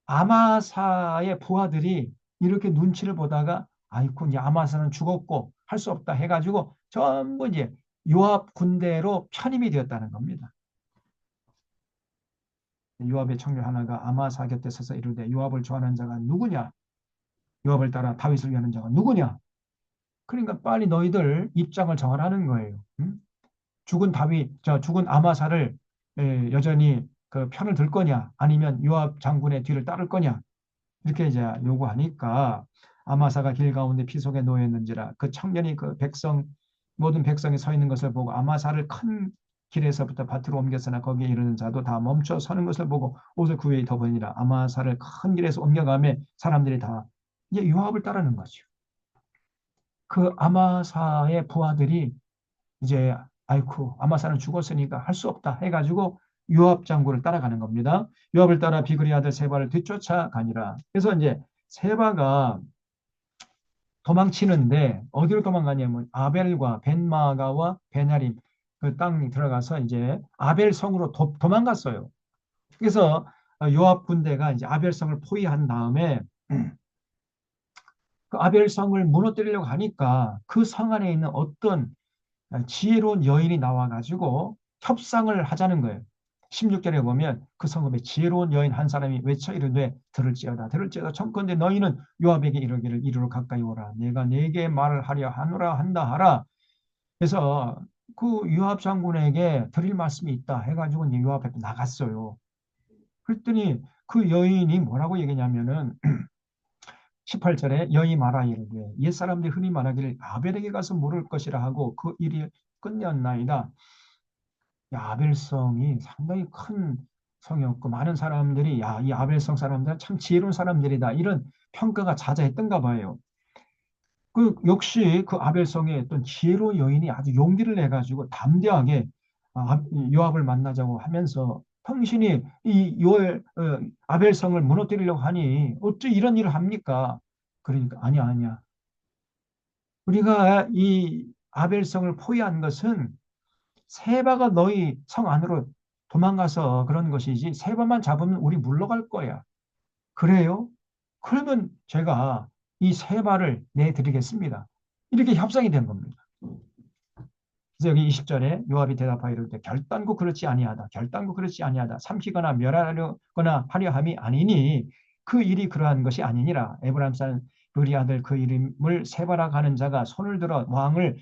아마사의 부하들이 이렇게 눈치를 보다가 아이고 이제 아마사는 죽었고 할 수 없다 해가지고 전부 이제 요압 군대로 편입이 되었다는 겁니다. 요압의 청년 하나가 아마사 곁에 서서 이르되 요압을 좋아하는 자가 누구냐? 요압을 따라 다윗을 위하는 자가 누구냐? 그러니까 빨리 너희들 입장을 정하라는 거예요. 죽은 다윗, 죽은 아마사를 여전히 그 편을 들 거냐, 아니면 요압 장군의 뒤를 따를 거냐, 이렇게 이제 요구하니까 아마사가 길 가운데 피 속에 놓였는지라 그 청년이 그 백성 모든 백성이 서 있는 것을 보고 아마사를 큰 길에서부터 밭으로 옮겼으나 거기에 이르는 자도 다 멈춰 서는 것을 보고 옷을 그 위에 덮으니라. 아마사를 큰 길에서 옮겨가며 사람들이 다 이제 요압을 따르는 거죠. 그 아마사의 부하들이 이제 아이쿠 아마사는 죽었으니까 할 수 없다 해가지고 요압 장군을 따라가는 겁니다. 요압을 따라 비그리 아들 세바를 뒤쫓아가니라. 그래서 이제 세바가 도망치는데 어디로 도망가냐면 아벨과 벤마가와 베냐림 그 땅에 들어가서 이제 아벨 성으로 도망갔어요. 그래서 요압 군대가 이제 아벨 성을 포위한 다음에 그 아벨 성을 무너뜨리려고 하니까 그 성 안에 있는 어떤 지혜로운 여인이 나와가지고 협상을 하자는 거예요. 16절에 보면 그 성읍에 지혜로운 여인 한 사람이 외쳐 이르되 들을지어다 들을지어다 청컨대 너희는 요압에게 이르기를 이리로 가까이 오라 내가 네게 말을 하려 하노라 한다 하라. 그래서 그 요압 장군에게 드릴 말씀이 있다 해가지고 이제 요압 앞에 나갔어요. 그랬더니 그 여인이 뭐라고 얘기냐면은 18절에 여이 말하 이르되 옛사람들이 흔히 말하기를 아벨에게 가서 물을 것이라 하고 그 일이 끝났나이다. 아벨성이 상당히 큰 성이었고 많은 사람들이 야, 이 아벨성 사람들은 참 지혜로운 사람들이다. 이런 평가가 자자했던가 봐요. 그 역시 그 아벨성의 어떤 지혜로운 여인이 아주 용기를 내 가지고 담대하게 요압을 만나자고 하면서 당신이 이 아벨성을 무너뜨리려고 하니 어찌 이런 일을 합니까? 그러니까 아니야. 우리가 이 아벨성을 포위한 것은 세바가 너희 성 안으로 도망가서 그런 것이지 세바만 잡으면 우리 물러갈 거야. 그래요? 그러면 제가 이 세바를 내드리겠습니다. 이렇게 협상이 된 겁니다. 그래서 여기 20절에 요압이 대답하여 이르되 결단코 그렇지 아니하다. 결단코 그렇지 아니하다. 삼키거나 멸하려거나 하려 함이 아니니 그 일이 그러한 것이 아니니라. 에브라임 사람 브리 아들 그 이름을 세바라 하는 자가 손을 들어 왕을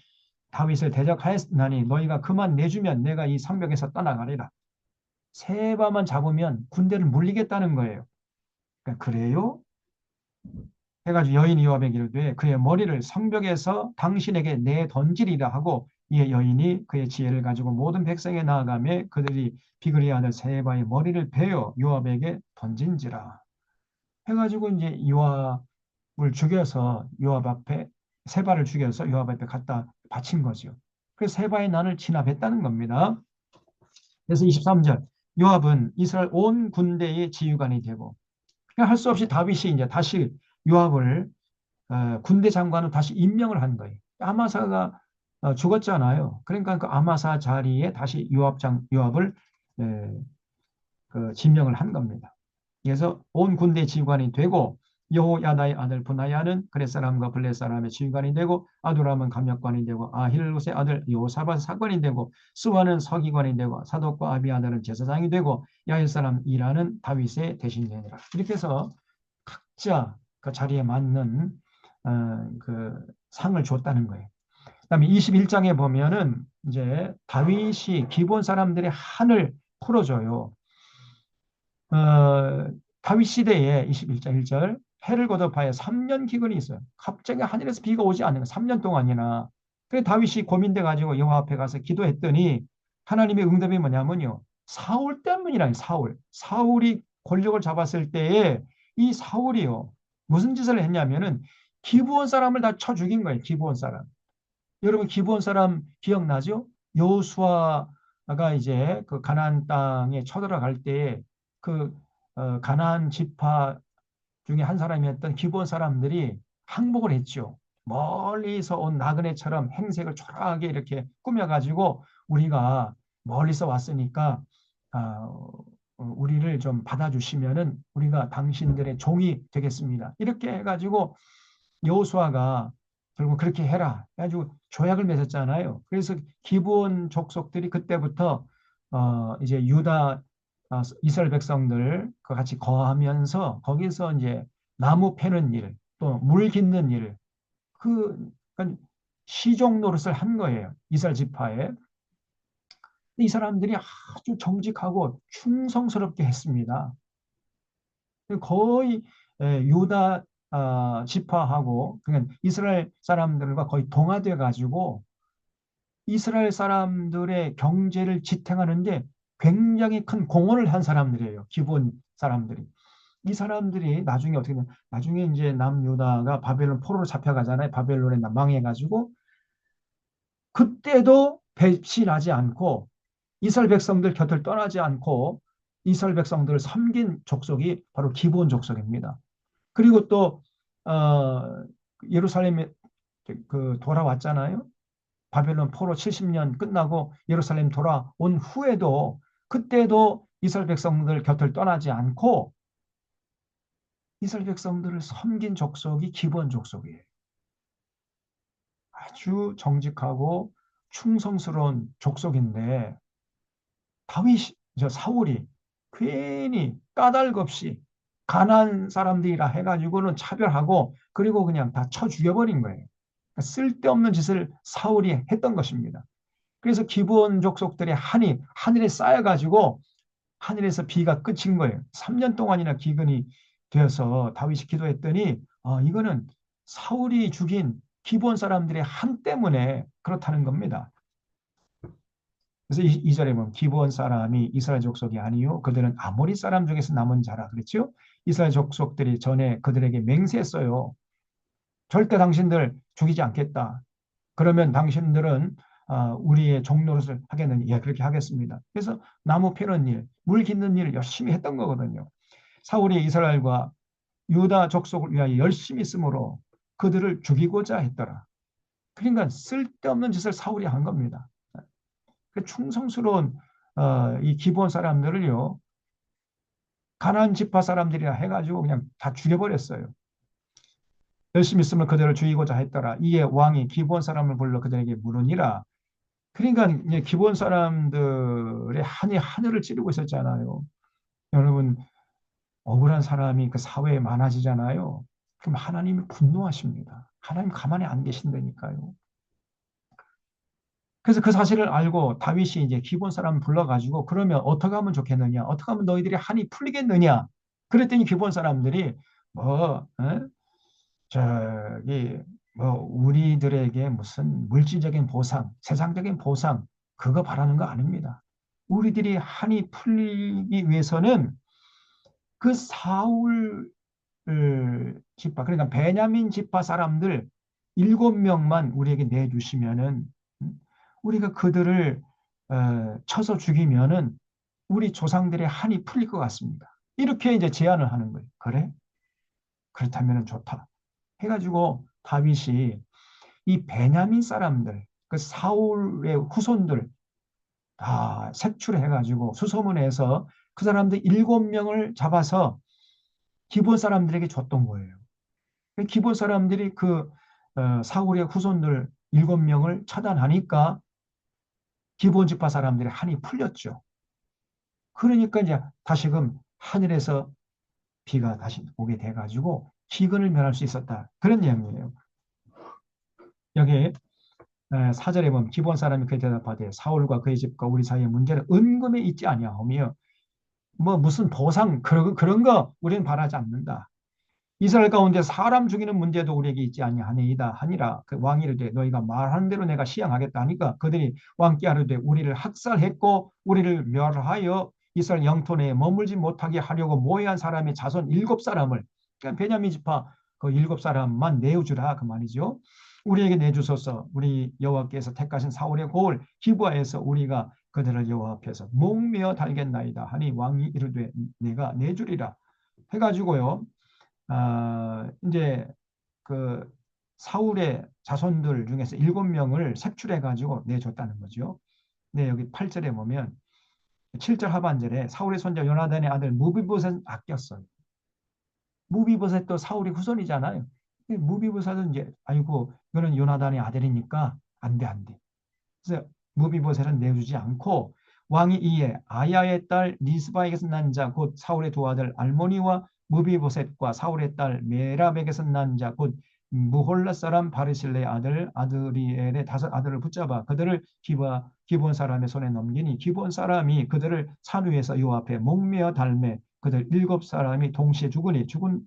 다윗을 대적하였나니 너희가 그만 내주면 내가 이 성벽에서 떠나가리라. 세바만 잡으면 군대를 물리겠다는 거예요. 그러니까 그래요? 해가지고 여인이 요압에게 이르되 그의 머리를 성벽에서 당신에게 내던지리라 하고 이에 여인이 그의 지혜를 가지고 모든 백성에 나아가며 그들이 비그리 아들 세바의 머리를 베어 요압에게 던진지라. 해가지고 이제 요압을 죽여서 요압 앞에 세바를 죽여서 요압 앞에 갖다 바친 거죠. 그래서 세바의 난을 진압했다는 겁니다. 그래서 23절 요압은 이스라엘 온 군대의 지휘관이 되고 할 수 없이 다윗이 이제 다시 요압을 군대 장관을 다시 임명을 한 거예요. 아마사가 죽었잖아요. 그러니까 그 아마사 자리에 다시 요압을 그 지명을 한 겁니다. 그래서 온 군대 지휘관이 되고 여호야다의 아들 분하야는 그렛 사람과 블렛 사람의 지휘관이 되고 아두람은 감역관이 되고 아힐롯의 아들 요사밧 사관이 되고 스와는 서기관이 되고 사독과 아비아달은 제사장이 되고 야일 사람 이라는 다윗의 대신되니라. 이렇게 해서 각자 그 자리에 맞는 그 상을 줬다는 거예요. 그다음에 21장에 보면은 이제 다윗이 기본 사람들의 한을 풀어줘요. 다윗 시대에 21장 1절 해를 거듭하여 3년 기근이 있어요. 갑자기 하늘에서 비가 오지 않는 거 3년 동안이나. 그래 다윗이 고민돼 가지고 여호와 앞에 가서 기도했더니 하나님의 응답이 뭐냐면요. 사울 때문이라니 사울. 사울이 권력을 잡았을 때에 이 사울이요. 무슨 짓을 했냐면은 기브온 사람을 다 쳐 죽인 거예요. 기브온 사람. 여러분 기브온 사람 기억나죠? 여호수아가 이제 그 가나안 땅에 쳐들어갈 때에 그 가나안 지파 중에 한 사람이었던 기브온 사람들이 항복을 했죠. 멀리서 온 나그네처럼 행색을 초라하게 이렇게 꾸며가지고 우리가 멀리서 왔으니까 우리를 좀 받아주시면은 우리가 당신들의 종이 되겠습니다. 이렇게 해가지고 여호수아가 결국 그렇게 해라 해가지고 조약을 맺었잖아요. 그래서 기브온 족속들이 그때부터 이제 유다 이스라엘 백성들 같이 거하면서 거기서 이제 나무 패는 일, 또 물 깃는 일, 그러니까 시종 노릇을 한 거예요. 이스라엘 지파에. 근데 이 사람들이 아주 정직하고 충성스럽게 했습니다. 거의 유다 지파하고 그냥 이스라엘 사람들과 거의 동화돼 가지고 이스라엘 사람들의 경제를 지탱하는데 굉장히 큰 공헌을 한 사람들이에요. 기본 사람들이. 이 사람들이 나중에 어떻게 되냐? 나중에 이제 남유다가 바벨론 포로로 잡혀가잖아요. 바벨론에 망해가지고 그때도 배신하지 않고 이스라엘 백성들 곁을 떠나지 않고 이스라엘 백성들을 섬긴 족속이 바로 기브온 족속입니다. 그리고 또 예루살렘에 돌아왔잖아요. 바벨론 포로 70년 끝나고 예루살렘 돌아온 후에도 그때도 이스라엘 백성들 곁을 떠나지 않고 이스라엘 백성들을 섬긴 족속이 기브온 족속이에요. 아주 정직하고 충성스러운 족속인데 사울이 괜히 까닭 없이 가난한 사람들이라 해가지고는 차별하고 그리고 그냥 다 쳐 죽여버린 거예요. 그러니까 쓸데없는 짓을 사울이 했던 것입니다. 그래서 기브온 족속들의 한이 하늘에 쌓여가지고 하늘에서 비가 그친 거예요. 3년 동안이나 기근이 되어서 다윗이 기도했더니 이거는 사울이 죽인 기브온 사람들의 한 때문에 그렇다는 겁니다. 그래서 이 절에 보면 기브온 사람이 이스라엘 족속이 아니요 그들은 아모리 사람 중에서 남은 자라 그랬죠. 이스라엘 족속들이 전에 그들에게 맹세했어요. 절대 당신들 죽이지 않겠다. 그러면 당신들은 우리의 종노릇을 하겠느냐? 예, 그렇게 하겠습니다. 그래서 나무 패는 일, 물 깃는 일을 열심히 했던 거거든요. 사울이 이스라엘과 유다 족속을 위하여 열심히 쓰므로 그들을 죽이고자 했더라. 그러니까 쓸데없는 짓을 사울이 한 겁니다. 그 충성스러운 이 기브온 사람들을요, 가나안 지파 사람들이라 해가지고 그냥 다 죽여버렸어요. 열심히 있으면 그들을 죽이고자 했더라. 이에 왕이 기브온 사람을 불러 그들에게 물으니라. 그러니까 이제 기브온 사람들의 한이 하늘을 찌르고 있었잖아요. 여러분 억울한 사람이 그 사회에 많아지잖아요. 그럼 하나님이 분노하십니다. 하나님 가만히 안 계신다니까요. 그래서 그 사실을 알고 다윗이 이제 기브온 사람을 불러가지고 그러면 어떻게 하면 좋겠느냐? 어떻게 하면 너희들이 한이 풀리겠느냐? 그랬더니 기브온 사람들이 뭐 저기 우리들에게 무슨 물질적인 보상, 세상적인 보상 그거 바라는 거 아닙니다. 우리들이 한이 풀리기 위해서는 그 사울 지파 그러니까 베냐민 지파 사람들 7명만 우리에게 내주시면은 우리가 그들을 쳐서 죽이면은 우리 조상들의 한이 풀릴 것 같습니다. 이렇게 이제 제안을 하는 거예요. 그래? 그렇다면 좋다. 해가지고 다윗이 이 베냐민 사람들, 그 사울의 후손들 다 색출해가지고 수소문해서 그 사람들 7명을 잡아서 기본 사람들에게 줬던 거예요. 기본 사람들이 그 사울의 후손들 7명을 처단하니까 기본 지파 사람들의 한이 풀렸죠. 그러니까 이제 다시금 하늘에서 비가 다시 오게 돼가지고 기근을 면할 수 있었다. 그런 내용이에요. 여기 4절에 보면 기본 사람이 그에 대답하되 사울과 그의 집과 우리 사이의 문제는 은금에 있지 아니하오며 뭐 무슨 보상 그런 거 우리는 바라지 않는다. 이스라엘 가운데 사람 죽이는 문제도 우리에게 있지 아니하니이다 하니라. 그 왕이 이르되 너희가 말하는 대로 내가 시행하겠다 하니까 그들이 왕께 하르되 우리를 학살했고 우리를 멸하여 이스라엘 영토 내에 머물지 못하게 하려고 모해한 사람의 자손 7사람을 그러니까 베냐민 지파 그 7사람만 내어주라 그 말이죠. 우리에게 내주소서. 우리 여호와께서 택하신 사울의 고을 기브아에서 우리가 그들을 여호와 앞에서 목매어 달겠나이다 하니 왕이 이르되 내가 내주리라 해가지고요. 이제 그 사울의 자손들 중에서 7명을 색출해가지고 내줬다는 거죠. 네, 여기 8절에 보면 7절 하반절에 사울의 손자 요나단의 아들 무비보셋 아꼈어요. 무비보셋도 사울의 후손이잖아요. 무비보셋은 이제 아이고 이거는 요나단의 아들이니까 안 돼. 그래서 무비보셋은 내주지 않고 왕이 이에 아야의 딸 리스바에게서 난 자 곧 사울의 두 아들 알모니와 무비보셋과 사울의 딸 메랍에게서 난 자 곧 무홀라 사람 바르실레의 아들 아드리엘의 5 아들을 붙잡아 그들을 기브온 사람의 손에 넘기니 기브온 사람이 그들을 산 위에서 여호와 앞에 목매어 달매 그들 7사람이 동시에 죽으니 죽은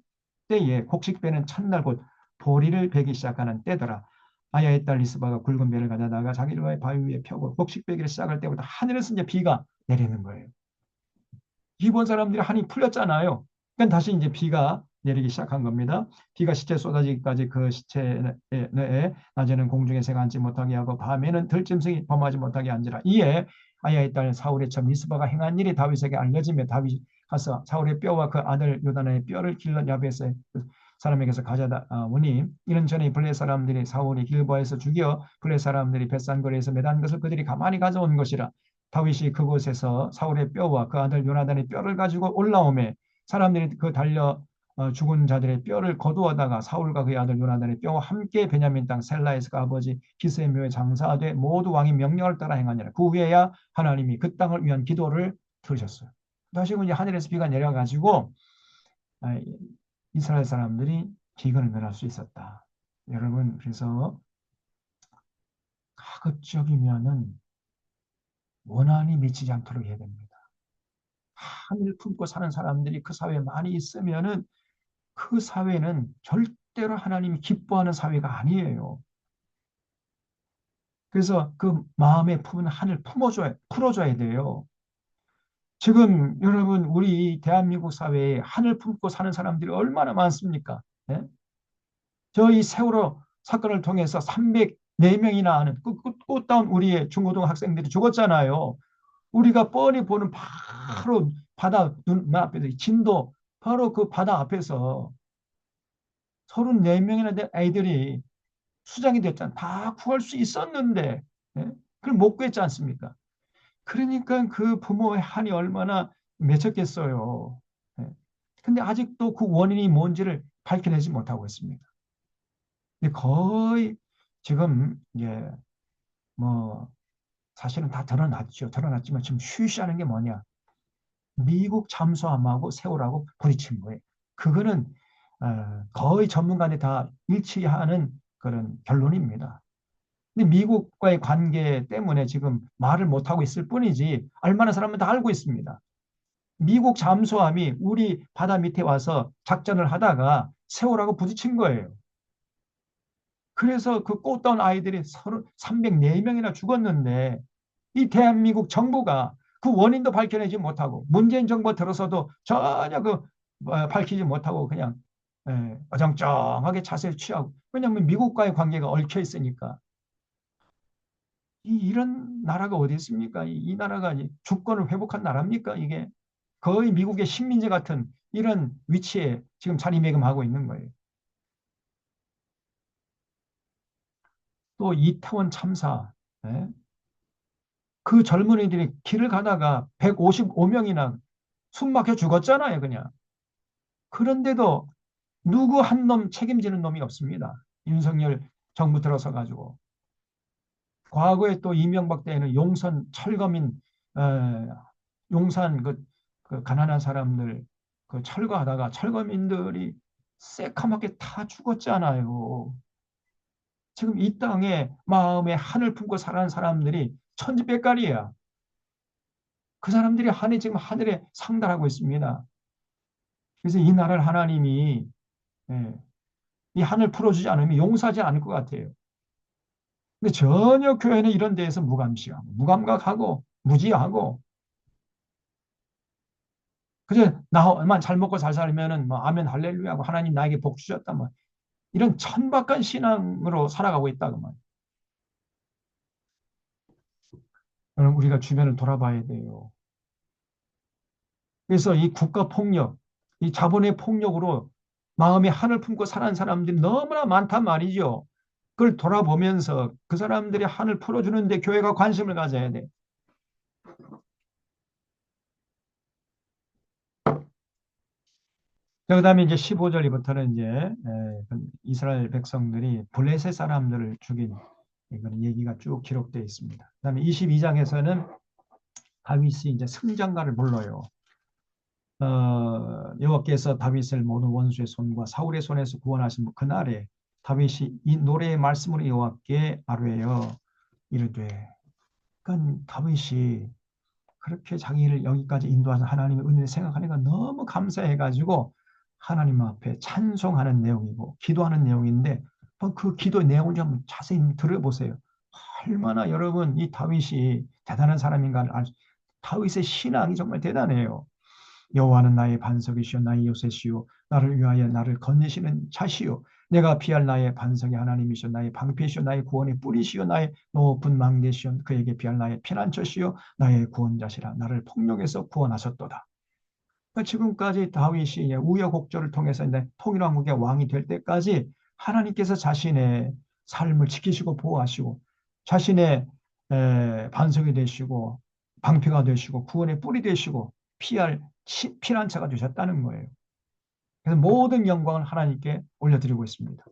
때에 곡식배는 첫날 곧 보리를 베기 시작하는 때더라. 아야의 딸 리스바가 굵은 배를 가져다가 자기를 위해 바위 위에 펴고 곡식 베기를 시작할 때부터 하늘에서 이제 비가 내리는 거예요. 기브온 사람들이 한이 풀렸잖아요. 그러니까 다시 이제 비가 내리기 시작한 겁니다. 비가 시체에 쏟아지기까지 그 시체에 낮에는 공중에 새가 앉지 못하게 하고 밤에는 들짐승이 범하지 못하게 앉으라. 이에 아야의 딸 사울의 첩 리스바가 행한 일이 다윗에게 알려지며 다윗이 가서 사울의 뼈와 그 아들 요나단의 뼈를 길러 야베스의 사람에게서 가져다 오니 이는 전에 블레 사람들이 사울이 길보아에서 죽여 블레 사람들이 벳산거리에서 매단 것을 그들이 가만히 가져온 것이라. 다윗이 그곳에서 사울의 뼈와 그 아들 요나단의 뼈를 가지고 올라오매 사람들이 그 달려 죽은 자들의 뼈를 거두어다가 사울과 그의 아들 요나단의 뼈와 함께 베냐민 땅 셀라에서 그 아버지 기스의 묘에 장사하되 모두 왕의 명령을 따라 행하니라. 그 후에야 하나님이 그 땅을 위한 기도를 들으셨어요. 다시 이제 하늘에서 비가 내려가지고 이스라엘 사람들이 기근을 면할 수 있었다. 여러분, 그래서 가급적이면은 원한이 미치지 않도록 해야 됩니다. 한을 품고 사는 사람들이 그 사회에 많이 있으면은 그 사회는 절대로 하나님이 기뻐하는 사회가 아니에요. 그래서 그 마음에 품은 한을 풀어줘야 돼요. 지금 여러분 우리 대한민국 사회에 한을 품고 사는 사람들이 얼마나 많습니까? 네? 저희 세월호 사건을 통해서 304명이나 하는 꽃다운 우리의 중고등 학생들이 죽었잖아요. 우리가 뻔히 보는 바로 바다 눈앞에서 진도 바로 그 바다 앞에서 34명이나 된 아이들이 수장이 됐잖아. 다 구할 수 있었는데 그걸 못 구했지 않습니까? 그러니까 그 부모의 한이 얼마나 맺혔겠어요. 근데 아직도 그 원인이 뭔지를 밝혀내지 못하고 있습니다. 근데 거의 지금 이제 뭐 사실은 다 드러났죠. 드러났지만 지금 쉬쉬하는 게 뭐냐? 미국 잠수함하고 세월하고 부딪힌 거예요. 그거는 거의 전문가들이 다 일치하는 그런 결론입니다. 근데 미국과의 관계 때문에 지금 말을 못하고 있을 뿐이지 알만한 사람은 다 알고 있습니다. 미국 잠수함이 우리 바다 밑에 와서 작전을 하다가 세월하고 부딪힌 거예요. 그래서 그 꽃다운 아이들이 304명이나 죽었는데 이 대한민국 정부가 그 원인도 밝혀내지 못하고 문재인 정부 들어서도 전혀 밝히지 못하고 그냥 어정쩡하게 자세를 취하고 왜냐하면 미국과의 관계가 얽혀 있으니까 이런 나라가 어디 있습니까? 이 나라가 주권을 회복한 나라입니까? 이게 거의 미국의 식민지 같은 이런 위치에 지금 자리매김하고 있는 거예요. 또 이태원 참사 그 젊은이들이 길을 가다가 155명이나 숨 막혀 죽었잖아요, 그냥. 그런데도 누구 한 놈 책임지는 놈이 없습니다. 윤석열 정부 들어서 가지고. 과거에 또 이명박 때에는 용산 철거민, 용산 그 가난한 사람들 그 철거하다가 철거민들이 새카맣게 다 죽었잖아요. 지금 이 땅에 마음에 한을 품고 살아가는 사람들이 천지백갈이야. 그 사람들이 한이 지금 하늘에 상달하고 있습니다. 그래서 이 나라를 하나님이 이 한을 풀어주지 않으면 용서하지 않을 것 같아요. 근데 전혀 교회는 이런 데에서 무감시하고 무감각하고 무지하고 그저 나만 잘 먹고 잘 살면은 뭐 아멘 할렐루야 하고 하나님 나에게 복 주셨다 뭐 이런 천박한 신앙으로 살아가고 있다고 말이에요. 그럼 우리가 주변을 돌아봐야 돼요. 그래서 이 국가 폭력, 이 자본의 폭력으로 마음에 한을 품고 살아가는 사람들이 너무나 많단 말이죠. 그걸 돌아보면서 그 사람들이 한을 풀어주는데 교회가 관심을 가져야 돼. 그 다음에 이제 15절부터는 이제 이스라엘 백성들이 블레셋 사람들을 죽인 이런 얘기가 쭉 기록되어 있습니다. 그 다음에 22장에서는 다윗이 이제 승장가를 불러요. 여호와께서 다윗을 모든 원수의 손과 사울의 손에서 구원하신 그날에 다윗이 이 노래의 말씀으로 여호와께 아뢰어 이르되, 그러니까 다윗이 그렇게 자기를 여기까지 인도하신 하나님의 은혜를 생각하니까 너무 감사해가지고 하나님 앞에 찬송하는 내용이고 기도하는 내용인데, 그 기도의 내용을 좀 자세히 들어보세요. 얼마나 여러분 이 다윗이 대단한 사람인가를 다윗의 신앙이 정말 대단해요. 여호와는 나의 반석이시요 나의 요새시요 나를 위하여 나를 건지시는 자시요 내가 피할 나의 반석이 하나님이시요 나의 방패시요 나의 구원의 뿌리시요 나의 높은 망대시요 그에게 피할 나의 피난처시요 나의 구원자시라. 나를 폭력에서 구원하셨도다. 그러니까 지금까지 다윗이 우여곡절을 통해서 이제 통일왕국의 왕이 될 때까지 하나님께서 자신의 삶을 지키시고 보호하시고 자신의 반석이 되시고 방패가 되시고 구원의 뿔이 되시고 피할 피난처가 되셨다는 거예요. 그래서 모든 영광을 하나님께 올려드리고 있습니다.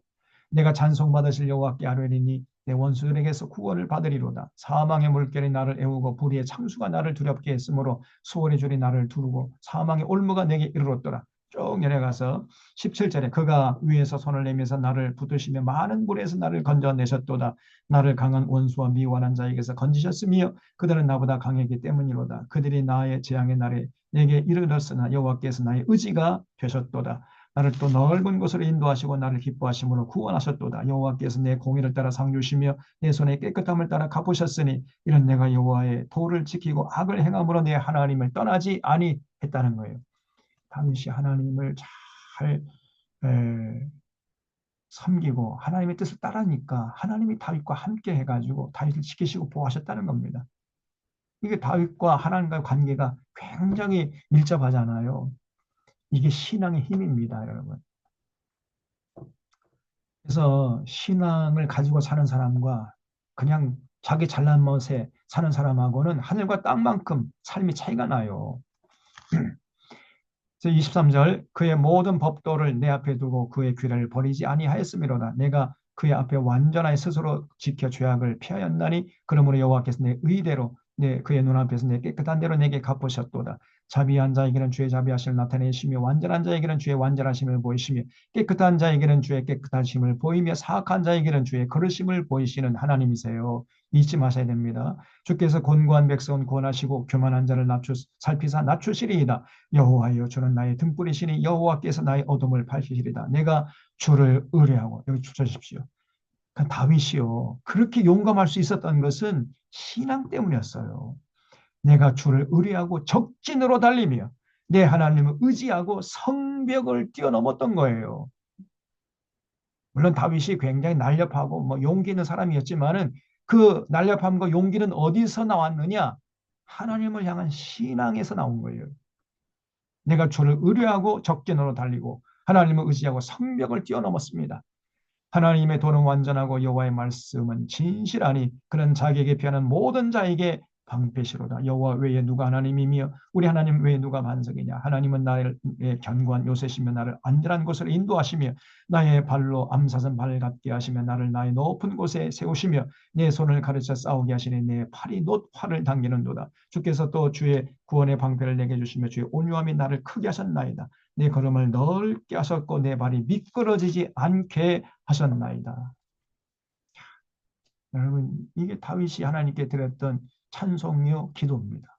내가 찬송받으실 여호와께 아뢰리니 내 원수들에게서 구원을 받으리로다. 사망의 물결이 나를 애우고 불의의 창수가 나를 두렵게 했으므로 수월의 줄이 나를 두르고 사망의 올무가 내게 이르렀더라. 쭉 내려가서 17절에 그가 위에서 손을 내면서 나를 붙드시며 많은 물에서 나를 건져내셨도다. 나를 강한 원수와 미워하는 자에게서 건지셨으며 그들은 나보다 강했기 때문이로다. 그들이 나의 재앙의 날에 내게 이르렀으나 여호와께서 나의 의지가 되셨도다. 나를 또 넓은 곳으로 인도하시고 나를 기뻐하심으로 구원하셨도다. 여호와께서 내 공의를 따라 상 주시며 내 손의 깨끗함을 따라 갚으셨으니 이런 내가 여호와의 도를 지키고 악을 행함으로 내 하나님을 떠나지 아니했다는 거예요. 다윗이 하나님을 잘 섬기고 하나님의 뜻을 따르니까 하나님이 다윗과 함께 해가지고 다윗을 지키시고 보호하셨다는 겁니다. 이게 다윗과 하나님과의 관계가 굉장히 밀접하잖아요. 이게 신앙의 힘입니다, 여러분. 그래서 신앙을 가지고 사는 사람과 그냥 자기 잘난 멋에 사는 사람하고는 하늘과 땅만큼 삶이 차이가 나요. 23절 그의 모든 법도를 내 앞에 두고 그의 규례를 버리지 아니하였음이로다. 내가 그의 앞에 완전하게 스스로 지켜 죄악을 피하였나니 그러므로 여호와께서 내 의대로 그의 눈앞에서 내 깨끗한 대로 내게 갚으셨도다. 자비한 자에게는 주의 자비하심을 나타내시며 완전한 자에게는 주의 완전하심을 보이시며 깨끗한 자에게는 주의 깨끗하심을 보이며 사악한 자에게는 주의 거르심을 보이시는 하나님이세요. 잊지 마셔야 됩니다. 주께서 곤고한 백성은 구원하시고 교만한 자를 살피사 낮추시리이다. 여호와여 주는 나의 등불이시니 여호와께서 나의 어둠을 밝히시리다. 내가 주를 의뢰하고 여기 주셔십시오. 그러니까 다윗이요 그렇게 용감할 수 있었던 것은 신앙 때문이었어요. 내가 주를 의뢰하고 적진으로 달리며 내 하나님을 의지하고 성벽을 뛰어넘었던 거예요. 물론 다윗이 굉장히 날렵하고 용기 있는 사람이었지만은 그 날렵함과 용기는 어디서 나왔느냐? 하나님을 향한 신앙에서 나온 거예요. 내가 주를 의뢰하고 적진으로 달리고 하나님을 의지하고 성벽을 뛰어넘었습니다. 하나님의 도는 완전하고 여호와의 말씀은 진실하니 그는 자기에게 피하는 모든 자에게 방패시로다. 여호와 외에 누가 하나님이며 우리 하나님 외에 누가 반석이냐. 하나님은 나의 견고한 요새시며 나를 안전한 곳으로 인도하시며 나의 발로 암사선 발 같게 하시며 나를 나의 높은 곳에 세우시며 내 손을 가르쳐 싸우게 하시니 내 팔이 놋 활을 당기는도다. 주께서 또 주의 구원의 방패를 내게 주시며 주의 온유함이 나를 크게 하셨나이다. 내 걸음을 넓게 하셨고 내 발이 미끄러지지 않게 하셨나이다. 여러분 이게 다윗이 하나님께 드렸던 찬송요 기도입니다.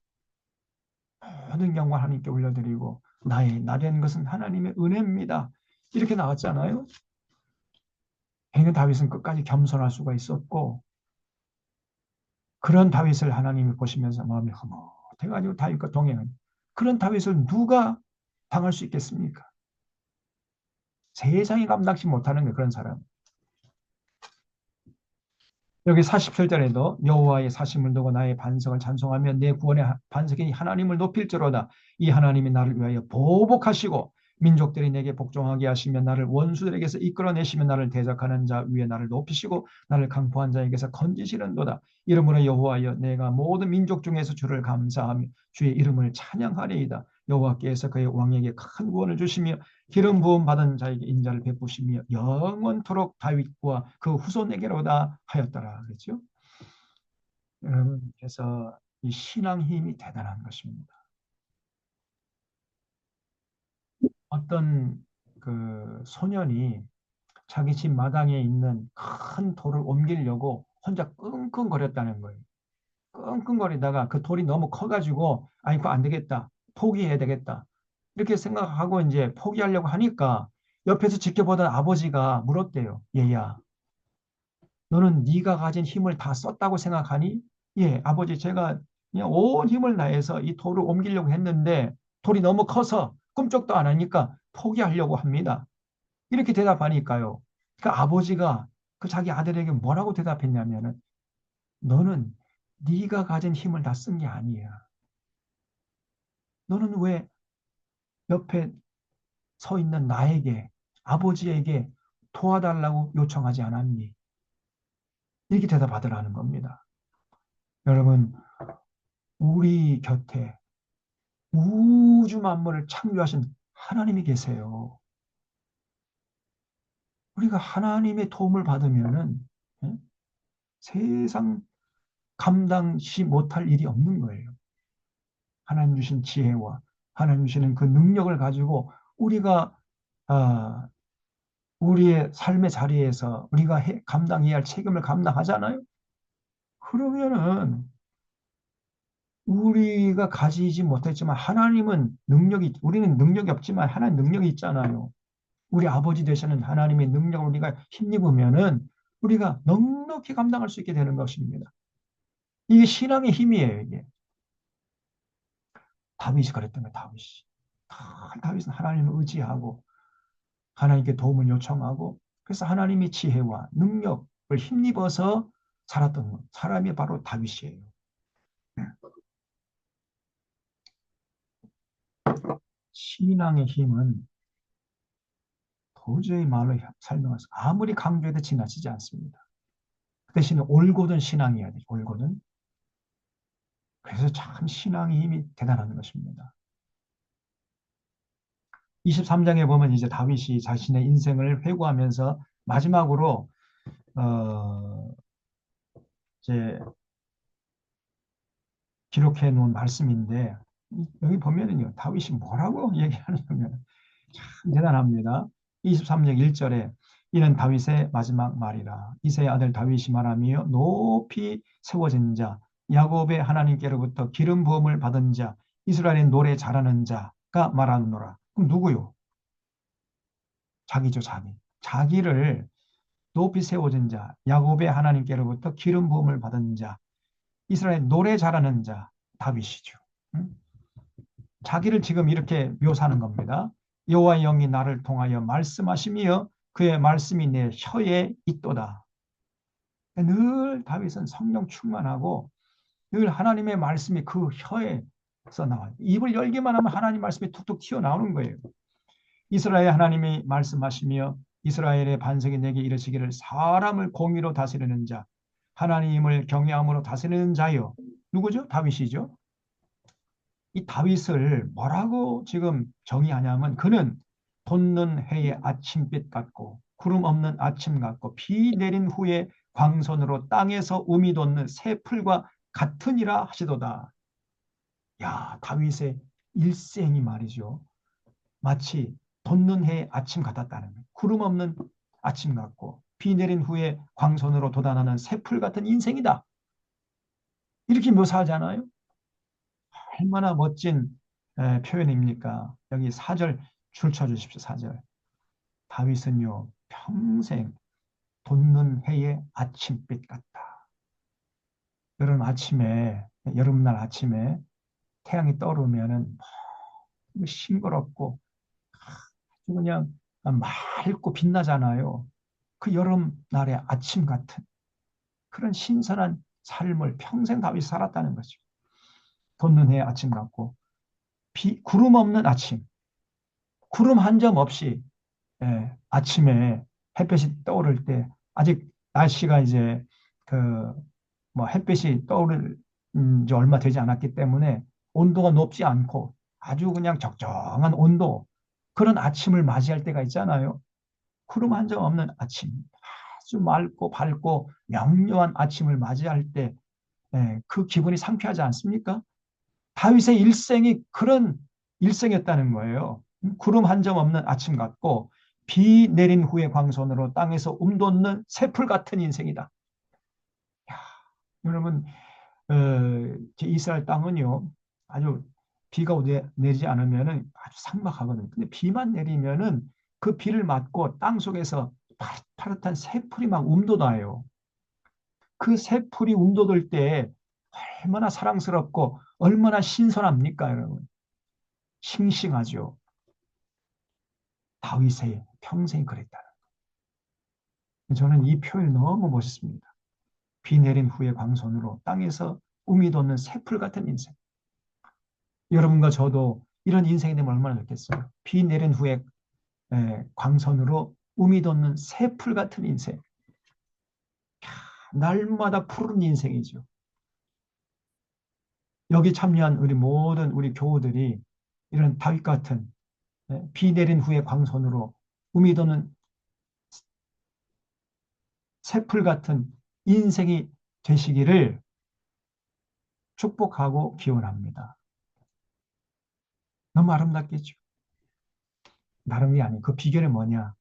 모든 영광 하나님께 올려드리고 나의 나된 것은 하나님의 은혜입니다. 이렇게 나왔잖아요. 행여 다윗은 끝까지 겸손할 수가 있었고 그런 다윗을 하나님이 보시면서 마음이 허뭇해가지고 다윗과 동행한 그런 다윗을 누가 당할 수 있겠습니까? 세상이 감당치 못하는 그런 사람. 여기 47절에도 여호와의 사심을 두고 나의 반석을 찬송하며 내 구원의 반석인 하나님을 높일지로다. 이 하나님이 나를 위하여 보복하시고 민족들이 내게 복종하게 하시며 나를 원수들에게서 이끌어내시며 나를 대적하는 자 위에 나를 높이시고 나를 강포한 자에게서 건지시는도다. 이러므로 여호와여 내가 모든 민족 중에서 주를 감사하며 주의 이름을 찬양하리이다. 여호와께서 그의 왕에게 큰 구원을 주시며 기름 부음 받은 자에게 인자를 베푸시며 영원토록 다윗과 그 후손에게로다 하였더라. 그렇죠? 여러분, 그래서 이 신앙 힘이 대단한 것입니다. 어떤 그 소년이 자기 집 마당에 있는 큰 돌을 옮기려고 혼자 끙끙거렸다는 거예요. 끙끙거리다가 그 돌이 너무 커가지고 아니 그거 안 되겠다. 포기해야 되겠다. 이렇게 생각하고 이제 포기하려고 하니까 옆에서 지켜보던 아버지가 물었대요. 얘야, 너는 네가 가진 힘을 다 썼다고 생각하니? 예, 아버지 제가 그냥 온 힘을 다해서 이 돌을 옮기려고 했는데 돌이 너무 커서 꿈쩍도 안 하니까 포기하려고 합니다. 이렇게 대답하니까요. 그 아버지가 그 자기 아들에게 뭐라고 대답했냐면은 너는 네가 가진 힘을 다 쓴 게 아니야. 너는 왜 옆에 서 있는 나에게 아버지에게 도와달라고 요청하지 않았니? 이렇게 대답하더라는 겁니다. 여러분, 우리 곁에 우주 만물을 창조하신 하나님이 계세요. 우리가 하나님의 도움을 받으면은 세상 감당치 못할 일이 없는 거예요. 하나님 주신 지혜와 하나님 주시는 그 능력을 가지고 우리가 아, 우리의 삶의 자리에서 우리가 감당해야 할 책임을 감당하잖아요. 그러면은 우리가 가지지 못했지만 하나님은 우리는 능력이 없지만 하나님 능력이 있잖아요. 우리 아버지 되시는 하나님의 능력을 우리가 힘입으면은 우리가 넉넉히 감당할 수 있게 되는 것입니다. 이게 신앙의 힘이에요, 이게. 다윗이 그랬던 거예요, 다윗이. 다윗은 하나님을 의지하고 하나님께 도움을 요청하고 그래서 하나님의 지혜와 능력을 힘입어서 살았던 사람이 바로 다윗이에요. 신앙의 힘은 도저히 말로 설명할 수 아무리 강조해도 지나치지 않습니다. 그 대신에 올곧은 신앙이어야 돼요. 올곧은. 그래서 참 신앙의 힘이 대단한 것입니다. 23장에 보면 이제 다윗이 자신의 인생을 회고하면서 마지막으로 이제 기록해 놓은 말씀인데 여기 보면은요 다윗이 뭐라고 얘기하냐면 참 대단합니다. 23장 1절에 이는 다윗의 마지막 말이라. 이새의 아들 다윗이 말하며 높이 세워진 자 야곱의 하나님께로부터 기름 부음을 받은 자 이스라엘의 노래 잘하는 자가 말하노라. 그럼 누구요? 자기죠, 자기. 자기를 높이 세워진 자 야곱의 하나님께로부터 기름 부음을 받은 자 이스라엘 노래 잘하는 자 다윗이죠. 응? 자기를 지금 이렇게 묘사하는 겁니다. 여호와의 영이 나를 통하여 말씀하시며 그의 말씀이 내 혀에 있도다. 늘 다윗은 성령 충만하고 늘 하나님의 말씀이 그 혀에서 나와요. 입을 열기만 하면 하나님 말씀이 툭툭 튀어나오는 거예요. 이스라엘 하나님이 말씀하시며 이스라엘의 반석이 내게 이르시기를 사람을 공의로 다스리는 자 하나님을 경외함으로 다스리는 자요. 누구죠? 다윗이죠. 이 다윗을 뭐라고 지금 정의하냐면 그는 돋는 해의 아침빛 같고 구름 없는 아침 같고 비 내린 후에 광선으로 땅에서 음이 돋는 새 풀과 같으니라 하시도다. 야, 다윗의 일생이 말이죠. 마치 돋는 해의 아침 같았다는 거예요. 구름 없는 아침 같고 비 내린 후에 광선으로 돋아나는 새 풀 같은 인생이다. 이렇게 묘사하잖아요. 얼마나 멋진 표현입니까? 여기 4절 줄쳐 주십시오. 4절. 다윗은요. 평생 돋는 해의 아침빛 같다. 여름날 아침에 태양이 떠오르면은 싱그럽고 아주 그냥 맑고 빛나잖아요. 그 여름날의 아침 같은 그런 신선한 삶을 평생 다윗이 살았다는 거죠. 돋는 해의 아침 같고 구름 없는 아침, 구름 한 점 없이 아침에 햇볕이 떠오를 때 아직 날씨가 이제 그 뭐 햇빛이 떠오를 지 얼마 되지 않았기 때문에 온도가 높지 않고 아주 그냥 적정한 온도 그런 아침을 맞이할 때가 있잖아요. 구름 한 점 없는 아침, 아주 맑고 밝고 명료한 아침을 맞이할 때 그 기분이 상쾌하지 않습니까? 다윗의 일생이 그런 일생이었다는 거예요. 구름 한 점 없는 아침 같고 비 내린 후의 광선으로 땅에서 돋는 새풀 같은 인생이다. 야, 여러분, 제 이스라엘 땅은요, 아주 비가 내리지 않으면은 아주 삭막하거든요. 근데 비만 내리면은 그 비를 맞고 땅 속에서 파릇파릇한 새풀이 막 움돋아요. 그 새풀이 움돋을 때 얼마나 사랑스럽고 얼마나 신선합니까, 여러분? 싱싱하죠. 다윗의 평생이 그랬다. 저는 이 표현이 너무 멋있습니다. 비 내린 후의 광선으로 땅에서 움이 돋는 새풀 같은 인생. 여러분과 저도 이런 인생이 되면 얼마나 좋겠어요. 비 내린 후에 광선으로 움이 돋는 새풀 같은 인생. 날마다 푸른 인생이죠. 여기 참여한 우리 모든 우리 교우들이 이런 다윗 같은 비 내린 후에 광선으로 움이 돋는 새풀 같은 인생이 되시기를 축복하고 기원합니다. 너무 아름답겠죠. 나름이 아닌 그 비결이 뭐냐?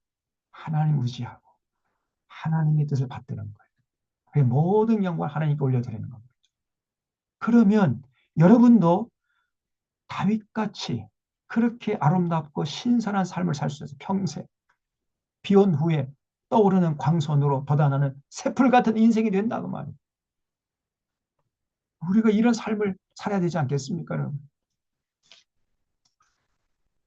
하나님 의지하고 하나님의 뜻을 받드는 거예요. 그 모든 영광을 하나님께 올려드리는 겁니다. 그러면 여러분도 다윗같이 그렇게 아름답고 신선한 삶을 살 수 있어요. 평생 비온 후에 떠오르는 광선으로 돋아나는 새풀 같은 인생이 된다고 말이에요. 우리가 이런 삶을 살아야 되지 않겠습니까, 여러분?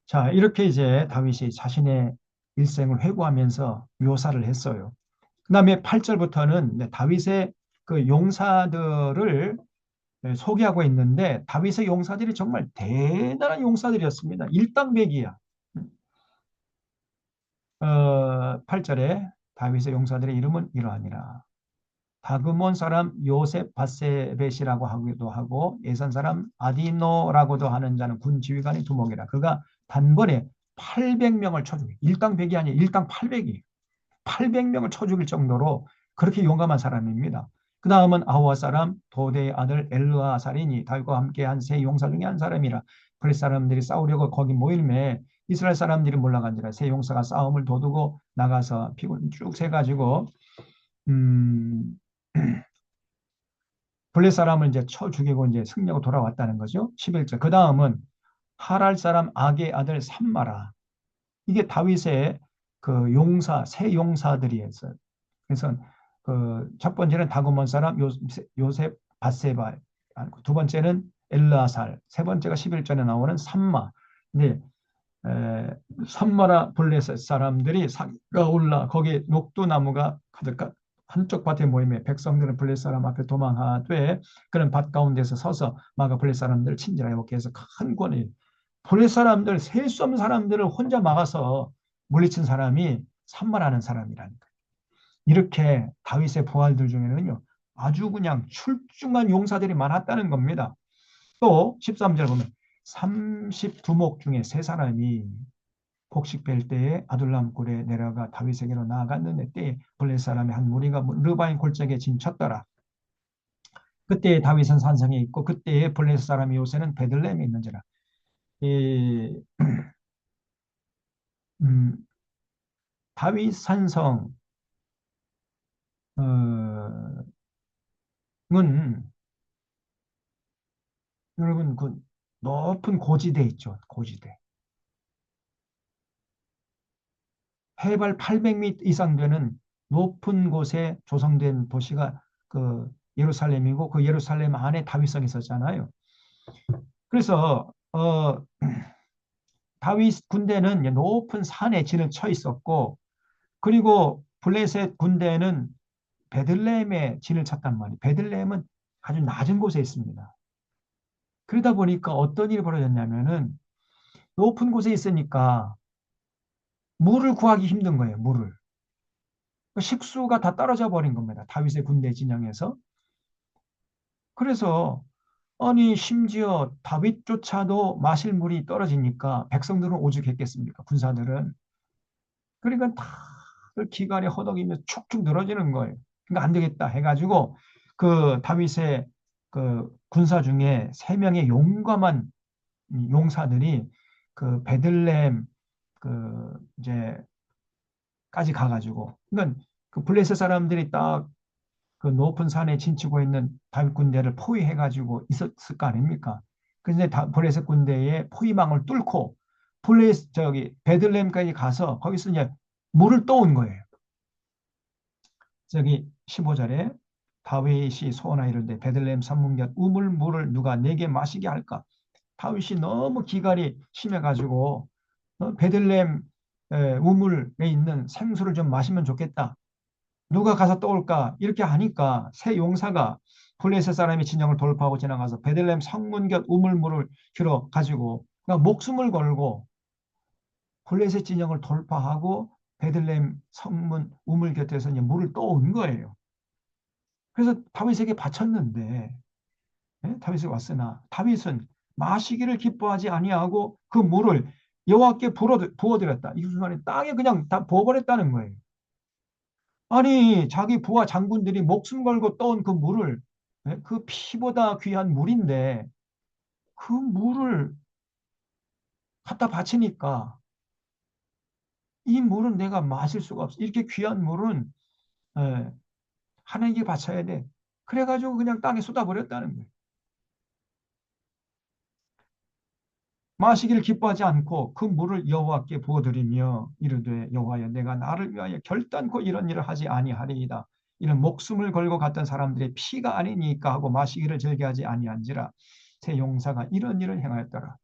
자, 이렇게 이제 다윗이 자신의 일생을 회고하면서 묘사를 했어요. 그 다음에 8절부터는 다윗의 그 용사들을 소개하고 있는데 다윗의 용사들이 정말 대단한 용사들이었습니다. 일당백이야. 8절에 다윗의 용사들의 이름은 이러하니라. 다그몬 사람 요셉 바세벳이라고 하기도 하고 예산 사람 아디노라고도 하는 자는 군 지휘관이 두목이라. 그가 단번에 800명을 쳐 죽여. 일당 100이 아니에요. 일당 800이. 800명을 쳐 죽일 정도로 그렇게 용감한 사람입니다. 그 다음은 아호와 사람 도대의 아들 엘르아살이니 다윗과 함께 한 세 용사 중에 한 사람이라. 블레 사람들이 싸우려고 거기 모일매 이스라엘 사람들이 몰라간지라. 세 용사가 싸움을 도두고 나가서 피군 쭉 세가지고 블레 사람을 이제 쳐 죽이고 이제 승리하고 돌아왔다는 거죠. 11절. 그 다음은 하랄 사람 악의 아들 삼마라. 이게 다윗의 그 용사, 세 용사들이었어요. 그래서 그 첫 번째는 다고몬 사람 요셉 바세바, 두 번째는 엘르아살, 세 번째가 11절에 나오는 삼마. 근데 삼마라 블레셋 사람들이 산가 올라 거기에 녹두나무가 가득한 한쪽 밭에 모임에 백성들은 블레셋 사람 앞에 도망하되 그런 밭 가운데서 서서 마가 블레셋 사람들을 친절하게 먹게 해서 큰 권위. 블레셋 사람들 셀 수 없는 사람들을 혼자 막아서 물리친 사람이 산마라는 사람이라니까. 이렇게 다윗의 부하들 중에는요 아주 그냥 출중한 용사들이 많았다는 겁니다. 또 13절 보면 32목 중에 세 사람이 곡식 뺄 때에 아둘람 굴에 내려가 다윗에게로 나아갔는데 때에 블레셋 사람의 한 무리가 르바인 골짜기에 진쳤더라. 그때 다윗은 산성에 있고 그때에 블레셋 사람이 요새는 베들레헴에 있는지라. 이, 다윗 산성은 여러분 그 높은 고지대 있죠. 고지대. 해발 800m 이상 되는 높은 곳에 조성된 도시가 그 예루살렘이고 그 예루살렘 안에 다윗성이 있었잖아요. 그래서 다윗 군대는 높은 산에 진을 쳐 있었고 그리고 블레셋 군대는 베들레헴에 진을 쳤단 말이에요. 베들레헴은 아주 낮은 곳에 있습니다. 그러다 보니까 어떤 일이 벌어졌냐면은 높은 곳에 있으니까 물을 구하기 힘든 거예요. 물을. 식수가 다 떨어져 버린 겁니다. 다윗의 군대 진영에서. 그래서 아니 심지어 다윗조차도 마실 물이 떨어지니까 백성들은 오죽했겠습니까? 군사들은. 그러니까 다들 기관에 허덕이면서 축축 늘어지는 거예요. 그러니까 안 되겠다 해가지고 그 다윗의 그 군사 중에 세 명의 용감한 용사들이 그 베들레헴 그 이제 까지 가가지고, 그러니까 그 블레셋 사람들이 딱 그 높은 산에 진치고 있는 다윗 군대를 포위해가지고 있었을 거 아닙니까? 그런데 블레셋 군대의 포위망을 뚫고 베들레헴까지 가서 거기서 이제 물을 떠온 거예요. 저기 15절에 다윗이 소원하이르되 베들레헴 산문곁 우물물을 누가 내게 마시게 할까? 다윗이 너무 기갈이 심해가지고 베들레헴 우물에 있는 생수를 좀 마시면 좋겠다. 누가 가서 떠올까? 이렇게 하니까 새 용사가 블레셋 사람이 진영을 돌파하고 지나가서 베들레헴 성문 곁 우물물을 길어 가지고 그러니까 목숨을 걸고 블레셋 진영을 돌파하고 베들레헴 성문 우물 곁에서 이제 물을 떠온 거예요. 그래서 다윗에게 바쳤는데 다윗이 왔으나 다윗은 마시기를 기뻐하지 아니하고 그 물을 여호와께 부어드렸다. 이 무슨 말이에요? 땅에 그냥 다 부어버렸다는 거예요. 아니 자기 부하 장군들이 목숨 걸고 떠온 그 물을 그 피보다 귀한 물인데 그 물을 갖다 바치니까 이 물은 내가 마실 수가 없어. 이렇게 귀한 물은 예, 하나님께 바쳐야 돼. 그래가지고 그냥 땅에 쏟아버렸다는 거예요. 마시기를 기뻐하지 않고 그 물을 여호와께 부어드리며 이르되 여호와여 내가 나를 위하여 결단코 이런 일을 하지 아니하리이다. 이는 목숨을 걸고 갔던 사람들의 피가 아니니까 하고 마시기를 즐겨하지 아니한지라 새 용사가 이런 일을 행하였더라.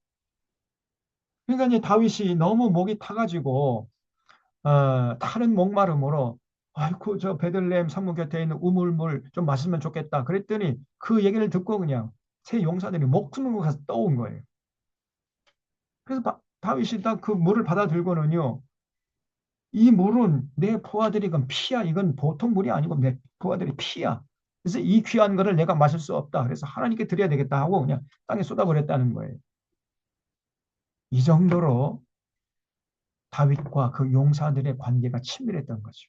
그러니까 이제 다윗이 너무 목이 타가지고 타는 목마름으로 아이고 저 베들레헴 성문 곁에 있는 우물물 좀 마시면 좋겠다. 그랬더니 그 얘기를 듣고 그냥 새 용사들이 목숨을 걸고 가서 떠온 거예요. 그래서 다윗이 딱 그 물을 받아 들고는요. 이 물은 내 부하들이 이건 피야. 이건 보통 물이 아니고 내 부하들이 피야. 그래서 이 귀한 거를 내가 마실 수 없다. 그래서 하나님께 드려야 되겠다 하고 그냥 땅에 쏟아버렸다는 거예요. 이 정도로 다윗과 그 용사들의 관계가 친밀했던 거죠.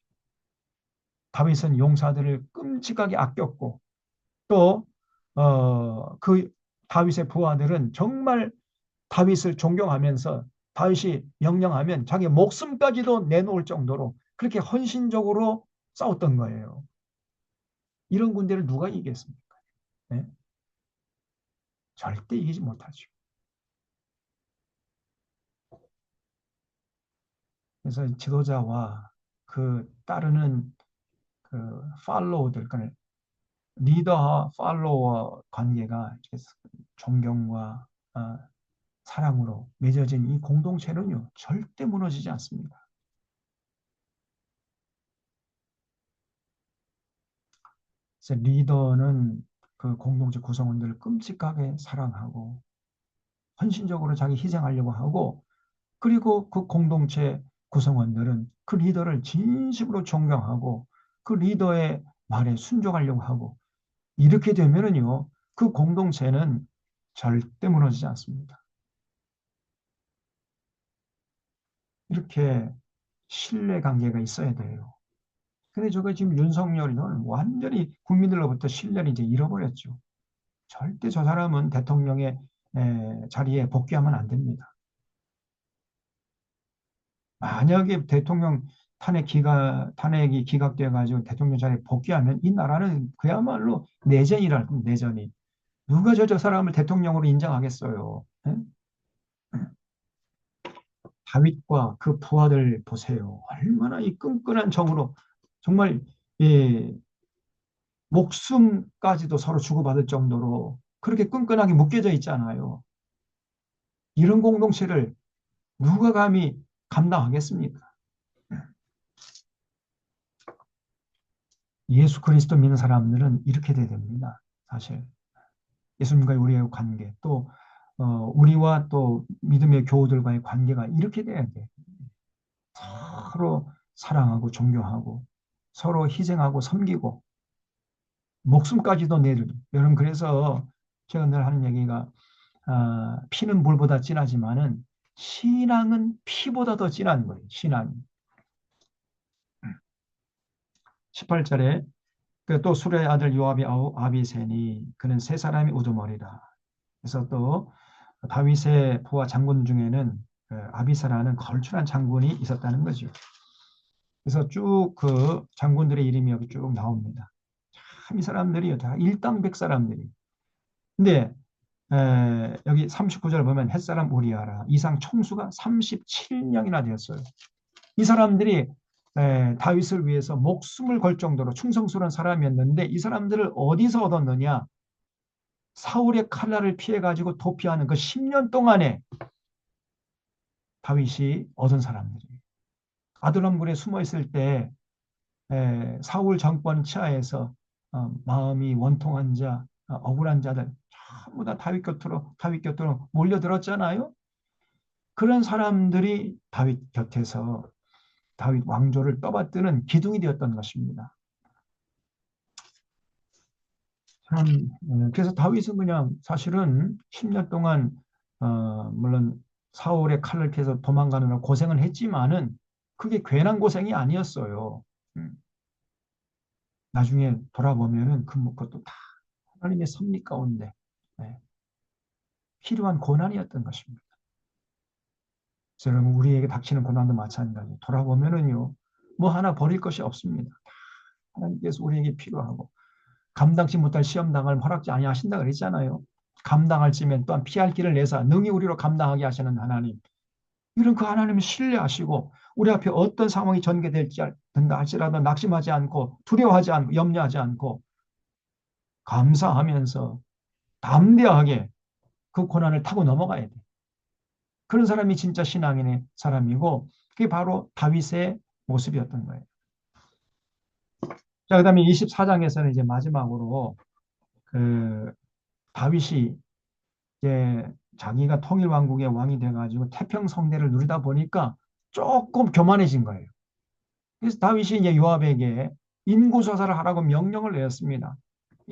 다윗은 용사들을 끔찍하게 아꼈고 또 그 다윗의 부하들은 정말 다윗을 존경하면서 다윗이 명령하면 자기 목숨까지도 내놓을 정도로 그렇게 헌신적으로 싸웠던 거예요. 이런 군대를 누가 이기겠습니까? 네? 절대 이기지 못하죠. 그래서 지도자와 그 따르는 그 팔로워들, 그러니까 리더와 팔로워 관계가 존경과 사랑으로 맺어진 이 공동체는요 절대 무너지지 않습니다. 그래서 리더는 그 공동체 구성원들을 끔찍하게 사랑하고 헌신적으로 자기 희생하려고 하고 그리고 그 공동체 구성원들은 그 리더를 진심으로 존경하고 그 리더의 말에 순종하려고 하고 이렇게 되면은요 그 공동체는 절대 무너지지 않습니다. 이렇게 신뢰 관계가 있어야 돼요. 근데 저거 지금 윤석열이는 완전히 국민들로부터 신뢰를 이제 잃어버렸죠. 절대 저 사람은 대통령의 자리에 복귀하면 안 됩니다. 만약에 대통령 탄핵이 기각되어 가지고 대통령 자리에 복귀하면 이 나라는 그야말로 내전이랄 겁니다. 내전이. 누가 저 사람을 대통령으로 인정하겠어요. 예? 다윗과 그 부하들 보세요. 얼마나 이 끈끈한 정으로 정말 예, 목숨까지도 서로 주고받을 정도로 그렇게 끈끈하게 묶여져 있잖아요. 이런 공동체를 누가 감히 감당하겠습니까? 예수 그리스도 믿는 사람들은 이렇게 돼야 됩니다. 사실 예수님과의 우리의 관계 또 우리와 또 믿음의 교우들과의 관계가 이렇게 돼야 돼. 서로 사랑하고 존경하고 서로 희생하고 섬기고 목숨까지도 내는 여러분 그래서 제가 늘 하는 얘기가 피는 물보다 진하지만은 신앙은 피보다 더 진한 거예요. 신앙이. 18절에 또 술의 아들 요압이 아비새니 그는 세 사람이 우두머리라. 그래서 또 다윗의 부하 장군 중에는 아비새라는 걸출한 장군이 있었다는 거죠. 그래서 쭉 그 장군들의 이름이 여기 쭉 나옵니다. 참 이 사람들이 다 일당백 사람들이. 근데 여기 39절 보면 햇사람 우리아라 이상 총수가 37명이나 되었어요. 이 사람들이 다윗을 위해서 목숨을 걸 정도로 충성스러운 사람이었는데 이 사람들을 어디서 얻었느냐? 사울의 칼날을 피해가지고 도피하는 그 10년 동안에 다윗이 얻은 사람들이에요. 아둘람굴에 숨어 있을 때 사울 정권 치하에서 마음이 원통한 자, 억울한 자들 전부 다 다윗 곁으로 몰려들었잖아요. 그런 사람들이 다윗 곁에서 다윗 왕조를 떠받드는 기둥이 되었던 것입니다. 참, 그래서 다윗은 그냥 사실은 10년 동안 물론 사울의 칼을 피해서 도망가느라 고생은 했지만은 그게 괜한 고생이 아니었어요. 음, 나중에 돌아보면은 그것도 다 하나님의 섭리 가운데 네, 필요한 고난이었던 것입니다. 그래서 여러분 우리에게 닥치는 고난도 마찬가지. 돌아보면은요 뭐 하나 버릴 것이 없습니다. 하나님께서 우리에게 필요하고 감당치 못할 시험 당할 허락지 아니하신다 그랬잖아요. 감당할지면 또한 피할 길을 내사 능히 우리로 감당하게 하시는 하나님. 이런 그 하나님을 신뢰하시고 우리 앞에 어떤 상황이 전개될지 된다 할지라도 낙심하지 않고 두려워하지 않고 염려하지 않고 감사하면서 담대하게 그 고난을 타고 넘어가야 돼. 그런 사람이 진짜 신앙인의 사람이고 그게 바로 다윗의 모습이었던 거예요. 자, 그다음에 24장에서는 이제 마지막으로 그 다윗이 이제 자기가 통일 왕국의 왕이 돼가지고 태평성대를 누리다 보니까 조금 교만해진 거예요. 그래서 다윗이 이제 요압에게 인구조사를 하라고 명령을 내렸습니다.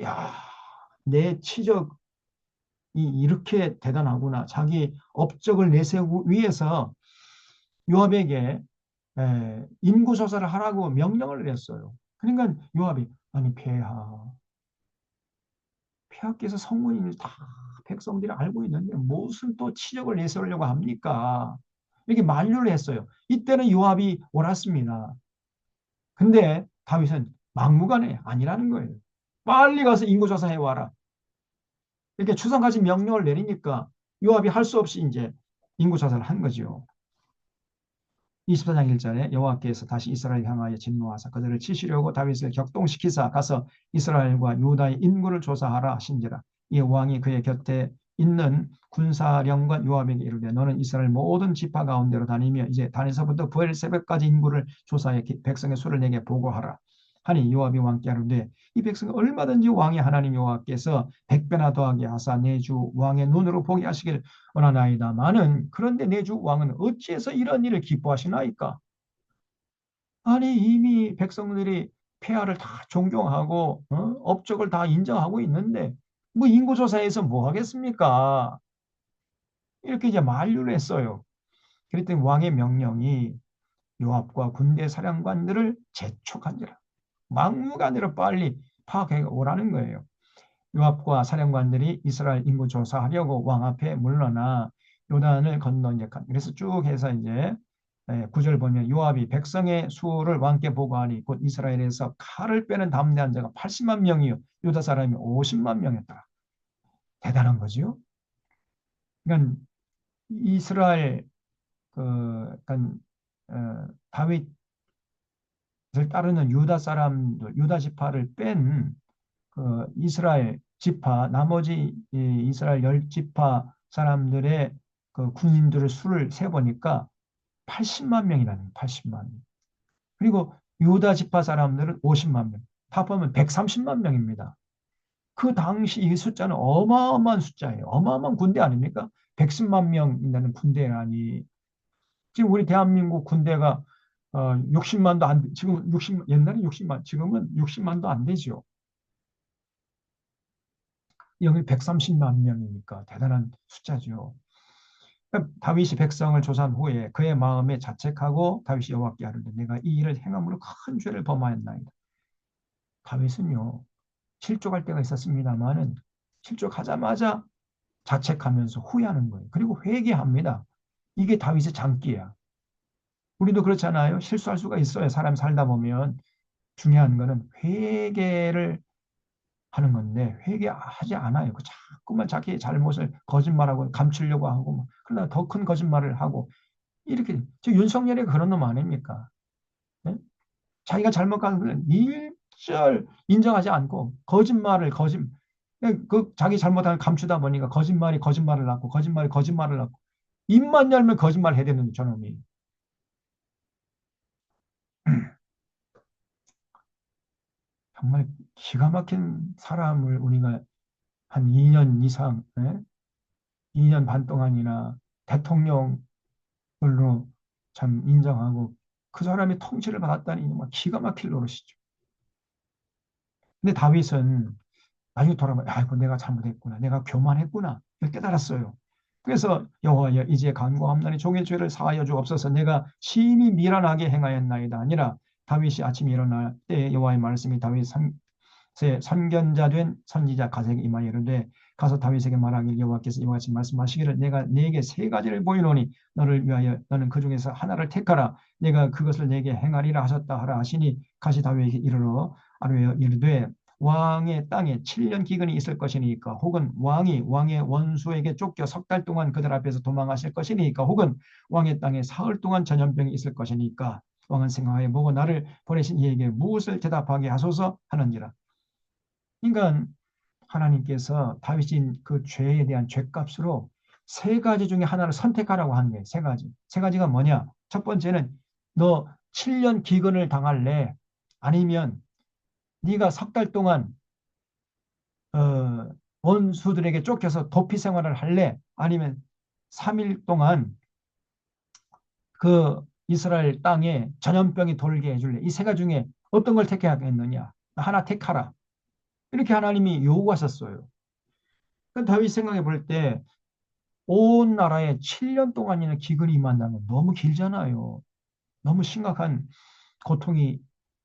야, 내 치적이 이렇게 대단하구나. 자기 업적을 내세우기 위해서 요압에게 인구조사를 하라고 명령을 내렸어요. 그러니까 요압이 아니 폐하께서 성문인을 다 백성들이 알고 있는데 무슨 또 치적을 내세우려고 합니까? 이렇게 만류를 했어요. 이때는 요압이 옳았습니다. 근데 다윗은 막무가내 아니라는 거예요. 빨리 가서 인구조사해 와라. 이렇게 추상까지 명령을 내리니까 요압이 할 수 없이 이제 인구조사를 한 거죠. 24장 1절에 여호와께서 다시 이스라엘 향하여 진노하사 그들을 치시려고 다윗을 격동시키사 가서 이스라엘과 유다의 인구를 조사하라 하신지라. 이 왕이 그의 곁에 있는 군사령관 요압에게 이르되 너는 이스라엘 모든 지파 가운데로 다니며 이제 단에서부터 부엘 새벽까지 인구를 조사해 백성의 수를 내게 보고하라. 하니 요압이 왕께 하는데 이 백성은 얼마든지 왕의 하나님 여호와께서 백배나 더하게 하사 내 주 왕의 눈으로 보게 하시길 원하나이다마는 그런데 내 주 왕은 어찌해서 이런 일을 기뻐하시나이까? 아니 이미 백성들이 폐하를 다 존경하고 업적을 다 인정하고 있는데 뭐 인구조사에서 뭐 하겠습니까? 이렇게 이제 만류를 했어요. 그랬더니 왕의 명령이 요압과 군대 사령관들을 재촉한지라. 막무가내로 빨리 파악해 오라는 거예요. 요압과 사령관들이 이스라엘 인구 조사하려고 왕 앞에 물러나 요단을 건너 이제 그래서 쭉 해서 이제 9절 보면 요압이 백성의 수를 왕께 보고하니 곧 이스라엘에서 칼을 빼는 담대한 자가 80만 명이요 유다 사람이 50만 명이었더라. 대단한 거죠. 그러니까 이스라엘 그러니까 다윗을 따르는 유다 사람들 유다 지파를 뺀 그 이스라엘 지파 나머지 이스라엘 열 지파 사람들의 그 군인들의 수를 세 보니까 80만 명이라는 80만 명. 그리고 유다 지파 사람들은 50만 명. 다 보면 130만 명입니다. 그 당시 이 숫자는 어마어마한 숫자예요. 어마어마한 군대 아닙니까? 110만 명이라는 군대라니. 지금 우리 대한민국 군대가 60만도 안 지금 60 옛날에 60만 지금은 60만도 안 되죠. 여기 130만 명이니까 대단한 숫자죠. 그러니까 다윗이 백성을 조사한 후에 그의 마음에 자책하고 다윗이 여호와께 아뢰되 내가 이 일을 행함으로 큰 죄를 범하였나이다. 다윗은요 실족할 때가 있었습니다만은 실족하자마자 자책하면서 후회하는 거예요. 그리고 회개합니다. 이게 다윗의 장기야. 우리도 그렇잖아요. 실수할 수가 있어요. 사람 살다 보면. 중요한 거는 회개를 하는 건데 회개하지 않아요. 그 자꾸만 자기 잘못을 거짓말하고 감추려고 하고 그러다 더 큰 거짓말을 하고 이렇게 저 윤석열이 그런 놈 아닙니까? 네? 자기가 잘못한 걸 일절 인정하지 않고 그 자기 잘못한 걸 감추다 보니까 거짓말이 거짓말을 낳고 거짓말이 거짓말을 낳고 입만 열면 거짓말 해야 되는 저놈이 정말 기가 막힌 사람을 우리가 한 2년 이상, 2년 반 동안이나 대통령으로 참 인정하고 그 사람이 통치를 받았다니 막 기가 막힐 노릇이죠. 근데 다윗은 나중에 돌아보면 아이고 내가 잘못했구나. 내가 교만했구나. 이걸 깨달았어요. 그래서 여호와여 이제 간구함나니 종의 죄를 사하여 주옵소서. 내가 심히 미련하게 행하였나이다. 아니라 다윗이 아침에 일어날 때 여호와의 말씀이 다윗 선견자 된 선지자 가세에게 임하여 이르되 가서 다윗에게 말하길 여호와께서 이와 같이 말씀하시기를 내가 네게 세 가지를 보이노니 너를 위하여 너는 그 중에서 하나를 택하라. 내가 그것을 네게 행하리라 하셨다 하라 하시니 가시 다윗에게 이르러 아뢰어 이르되 왕의 땅에 7년 기근이 있을 것이니까 혹은 왕이 왕의 원수에게 쫓겨 석 달 동안 그들 앞에서 도망하실 것이니까 혹은 왕의 땅에 사흘 동안 전염병이 있을 것이니까 왕은 생각하여 보고 나를 보내신 이에게 무엇을 대답하게 하소서 하는지라. 그러니까 하나님께서 다윗인 그 죄에 대한 죄값으로 세 가지 중에 하나를 선택하라고 하는 거예요. 세 가지. 세 가지가 뭐냐? 첫 번째는 너 7년 기근을 당할래? 아니면 네가 석 달 동안 어, 원수들에게 쫓겨서 도피 생활을 할래? 아니면 3일 동안 그 이스라엘 땅에 전염병이 돌게 해줄래? 이 세 가지 중에 어떤 걸 택하겠느냐? 하나 택하라. 이렇게 하나님이 요구하셨어요. 그 다윗 생각해 볼 때 온 나라에 7년 동안이나 기근이 임한다면 너무 길잖아요. 너무 심각한 고통이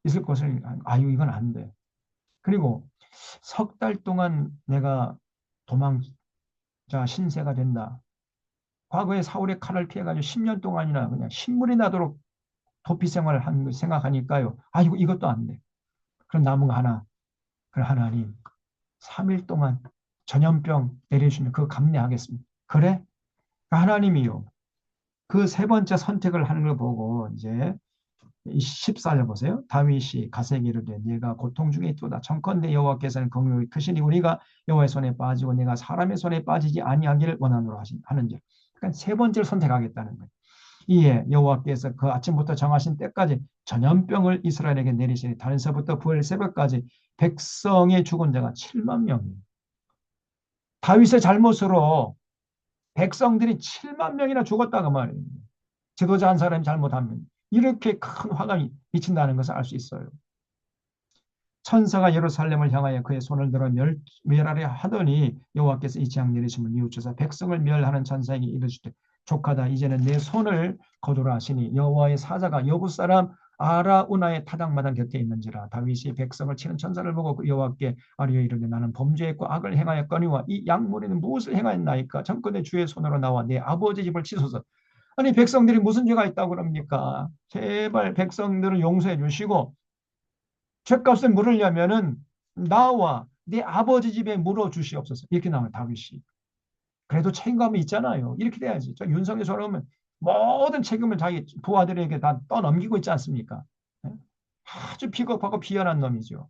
있을 것을 아유 이건 안 돼. 그리고 석 달 동안 내가 도망자 신세가 된다. 과거에 사울의 칼을 피해가지고 10년 동안이나 그냥 신물이 나도록 도피 생활을 한 걸 생각하니까요. 아이고 이것도 안 돼. 그럼 남은 거 하나. 그 하나님 3일 동안 전염병 내려주시면 그거 감내하겠습니다. 그래? 하나님이요. 그 세 번째 선택을 하는 걸 보고 이제 14절 보세요. 다윗이 가세에게 이르되 네가 고통 중에 있도다. 청컨대 여호와께서는 긍휼이 크시니 우리가 여호와의 손에 빠지고 네가 사람의 손에 빠지지 아니하기를 원하노라 하는지. 그러니까 세 번째를 선택하겠다는 거예요. 이에 여호와께서 그 아침부터 정하신 때까지 전염병을 이스라엘에게 내리시니 단서부터 부활 새벽까지 백성의 죽은 자가 7만 명이에요. 다윗의 잘못으로 백성들이 7만 명이나 죽었다고 말이에요. 지도자 한 사람이 잘못하면 이렇게 큰 화가 미친다는 것을 알 수 있어요. 천사가 예루살렘을 향하여 그의 손을 들어 멸하려 하더니 여호와께서 이 재앙 내리심을 뉘우쳐서 백성을 멸하는 천사에게 이르시되 족하다 이제는 내 손을 거두라 하시니 여호와의 사자가 여부 사람 아라우나의 타작마당 곁에 있는지라. 다윗이 백성을 치는 천사를 보고 그 여호와께 아뢰어 이르되 나는 범죄했고 악을 행하였거니와 이 양무리는 무엇을 행하였나이까 전권의 주의 손으로 나와 내 아버지 집을 치소서. 아니 백성들이 무슨 죄가 있다고 그럽니까? 제발 백성들을 용서해 주시고 죗값을 물으려면은 나와 네 아버지 집에 물어 주시옵소서. 이렇게 나와요 다윗이. 그래도 책임감이 있잖아요. 이렇게 돼야지. 저 윤석열 저러면 모든 책임을 자기 부하들에게 다 떠넘기고 있지 않습니까? 네? 아주 비겁하고 비열한 놈이죠.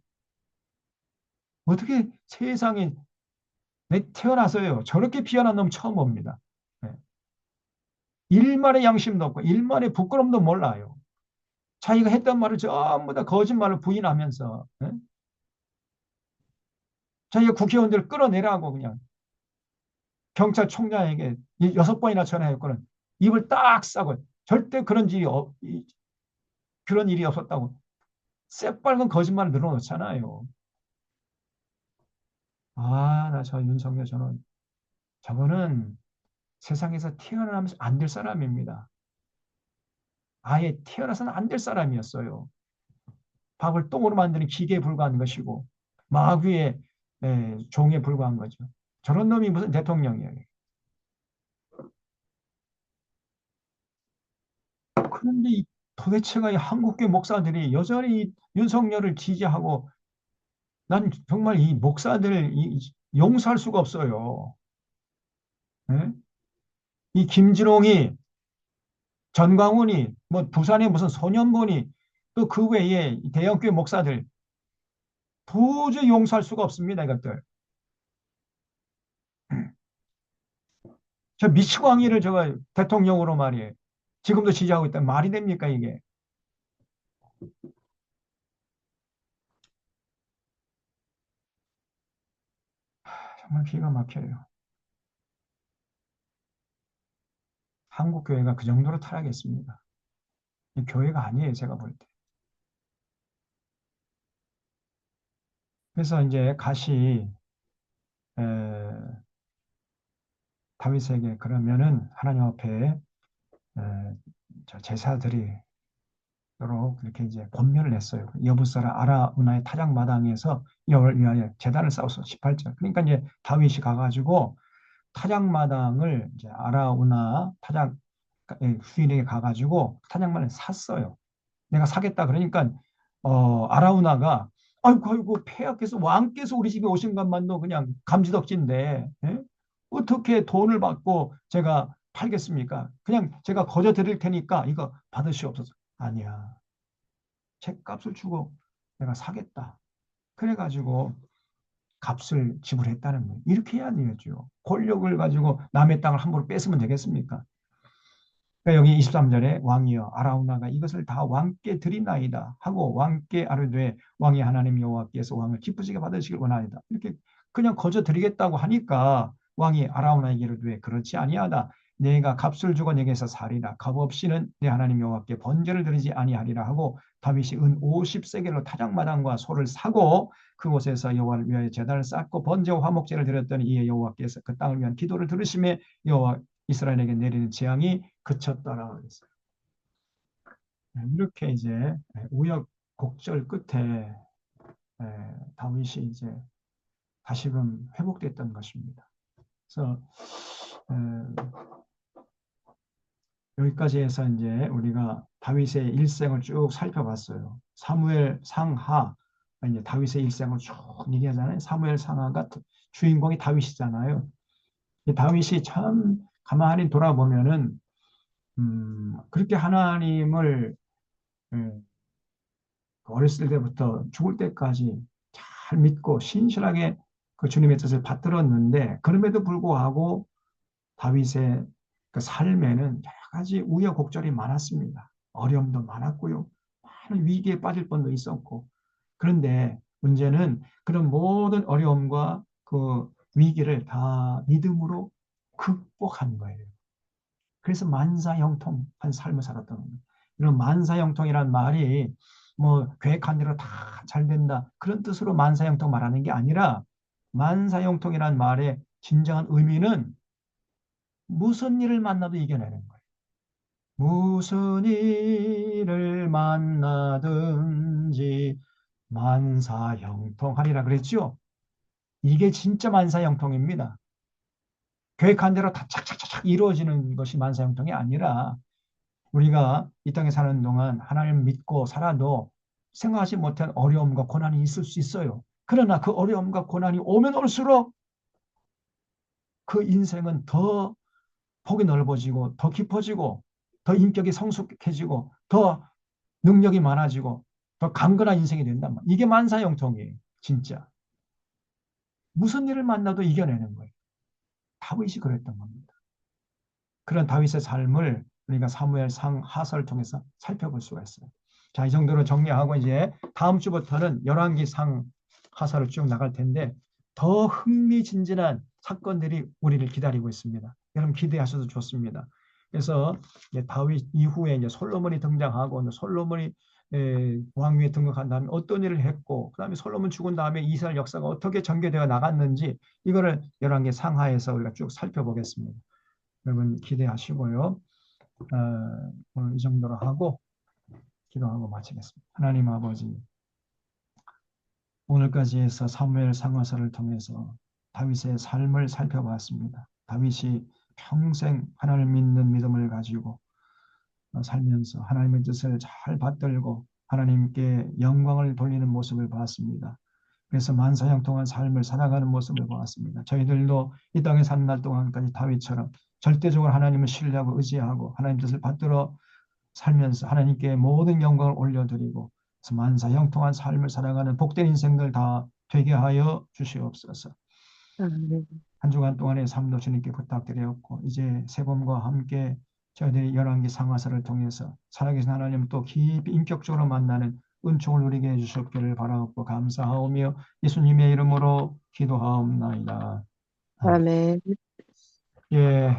어떻게 세상에 태어나서요 저렇게 비열한 놈 처음 봅니다. 네. 일말의 양심도 없고 일말의 부끄럼도 몰라요. 자기가 했던 말을 전부 다 거짓말을 부인하면서 자기가 국회의원들을 끌어내라고 그냥 경찰총장에게 6번이나 전화했거든. 입을 딱 싸고 절대 그런 일이 없었다고 새빨간 거짓말을 늘어놓잖아요. 아, 나 저 윤석열 저거는 세상에서 태어나면서 안 될 사람입니다. 아예 태어나서는 안 될 사람이었어요. 밥을 똥으로 만드는 기계에 불과한 것이고 마귀의 종에 불과한 거죠. 저런 놈이 무슨 대통령이에요. 그런데 도대체가 이 한국교 목사들이 여전히 윤석열을 지지하고 난 정말 이 목사들 용서할 수가 없어요. 예? 이 김진홍이 전광훈이 뭐 부산의 무슨 소년본이 또 그 외에 이 대형교회 목사들 도저히 용서할 수가 없습니다. 이것들. 저 미치광이를 저가 대통령으로 말이에요. 지금도 지지하고 있다. 말이 됩니까 이게? 정말 기가 막혀요. 한국 교회가 그 정도로 타락했습니다. 이 교회가 아니에요, 제가 볼 때. 그래서 이제 가시 에, 다윗에게 그러면은 하나님 앞에 저 제사드리도록 이렇게 이제 권면을 했어요. 여부사라 아라우나의 타작마당에서 여호와를 위하여 제단을 쌓아서 18절. 그러니까 이제 다윗이 가가지고 타작마당을 이제 아라우나 타작 후인에게 가가지고 타작마당을 샀어요. 내가 사겠다 그러니까 아라우나가 아이고 아이고 폐하께서 왕께서 우리 집에 오신 것만도 그냥 감지덕지인데 예? 어떻게 돈을 받고 제가 팔겠습니까? 그냥 제가 거저 드릴 테니까 이거 받으시옵소서. 아니야. 책값을 주고 내가 사겠다. 그래가지고 값을 지불했다는 거예요. 이렇게 해야 되겠죠. 권력을 가지고 남의 땅을 함부로 뺏으면 되겠습니까? 그러니까 여기 23절에 왕이여 아라우나가 이것을 다 왕께 드리나이다 하고 왕께 아뢰되 왕이 하나님 여호와께서 왕을 기쁘시게 받으시길 원하이다. 이렇게 그냥 거저 드리겠다고 하니까 왕이 아라우나에게 이르되 그렇지 아니하다. 내가 값을 주고 내게서 살이라. 값 없이는 내 하나님 여호와께 번제를 드리지 아니하리라 하고 다윗이 은 50세겔로 타작마당과 소를 사고 그곳에서 여호와를 위하여 제단을 쌓고 번제와 화목제를 드렸더니 이에 여호와께서 그 땅을 위한 기도를 들으심에 여호와 이스라엘에게 내리는 재앙이 그쳤더라 그랬어요. 이렇게 이제 우여곡절 끝에 다윗이 이제 다시금 회복됐던 것입니다. 그래서 여기까지 해서 이제 우리가 다윗의 일생을 쭉 살펴봤어요. 사무엘 상하 이제 다윗의 일생을 쭉 얘기하잖아요. 사무엘 상하가 주인공이 다윗이잖아요. 다윗이 참 가만히 돌아보면은 그렇게 하나님을 어렸을 때부터 죽을 때까지 잘 믿고 신실하게 그 주님의 뜻을 받들었는데 그럼에도 불구하고 다윗의 그 삶에는 여러 가지 우여곡절이 많았습니다. 어려움도 많았고요. 많은 위기에 빠질 뻔도 있었고 그런데 문제는 그런 모든 어려움과 그 위기를 다 믿음으로 극복한 거예요. 그래서 만사형통한 삶을 살았던 겁니다. 이런 만사형통이란 말이 뭐 계획한 대로 다 잘 된다 그런 뜻으로 만사형통 말하는 게 아니라 만사형통이란 말의 진정한 의미는 무슨 일을 만나도 이겨내는 거예요. 무슨 일을 만나든지 만사형통하리라 그랬죠. 이게 진짜 만사형통입니다. 계획한 대로 다 착착착착 이루어지는 것이 만사형통이 아니라 우리가 이 땅에 사는 동안 하나님 믿고 살아도 생각하지 못한 어려움과 고난이 있을 수 있어요. 그러나 그 어려움과 고난이 오면 올수록 그 인생은 더 폭이 넓어지고 더 깊어지고 더 인격이 성숙해지고 더 능력이 많아지고 더 강건한 인생이 된단 말이에요. 이게 만사형통이에요. 진짜. 무슨 일을 만나도 이겨내는 거예요. 다윗이 그랬던 겁니다. 그런 다윗의 삶을 우리가 사무엘 상 하서를 통해서 살펴볼 수가 있어요. 자, 이 정도로 정리하고 이제 다음 주부터는 열왕기 상 하서를 쭉 나갈 텐데 더 흥미진진한 사건들이 우리를 기다리고 있습니다. 여러분 기대하셔도 좋습니다. 그래서 이제 다윗 이후에 이제 솔로몬이 등장하고 솔로몬이 왕위에 등극한 다음에 어떤 일을 했고 그다음에 솔로몬 죽은 다음에 이스라엘 역사가 어떻게 전개되어 나갔는지 이거를 열왕기 상하에서 우리가 쭉 살펴보겠습니다. 여러분 기대하시고요. 오늘 이 정도로 하고 기도하고 마치겠습니다. 하나님 아버지, 오늘까지 해서 사무엘 상하서를 통해서 다윗의 삶을 살펴봤습니다. 다윗이 평생 하나님을 믿는 믿음을 가지고 살면서 하나님의 뜻을 잘 받들고 하나님께 영광을 돌리는 모습을 보았습니다. 그래서 만사형통한 삶을 살아가는 모습을 보았습니다. 저희들도 이 땅에 사는 날 동안까지 다윗처럼 절대적으로 하나님을 신뢰하고 의지하고 하나님 뜻을 받들어 살면서 하나님께 모든 영광을 올려드리고 그래서 만사형통한 삶을 살아가는 복된 인생들 다 되게 하여 주시옵소서. 아멘. 한 주간 동안의 삶도 주님께 부탁드렸고 이제 새봄과 함께 저희들이 열왕기 상하사를 통해서 살아계신 하나님 또 깊이 인격적으로 만나는 은총을 누리게 해주셨기를 바라옵고 감사하오며 예수님의 이름으로 기도하옵나이다. 아멘. 예,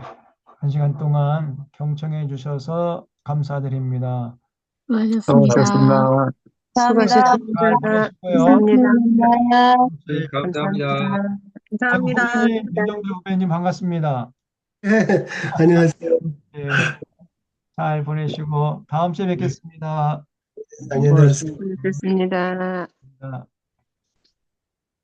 한 시간 동안 경청해 주셔서 감사드립니다. 수고하셨습니다. 수고하셨습니다. 잘 보내시고요. 감사합니다. 네, 감사합니다. 감사합니다. 후배님, 민정주 후배님 반갑습니다. 네, 안녕하세요. 예, 잘 보내시고 다음 주에 뵙겠습니다. 안녕히 계세요. 수고하셨습니다. 자.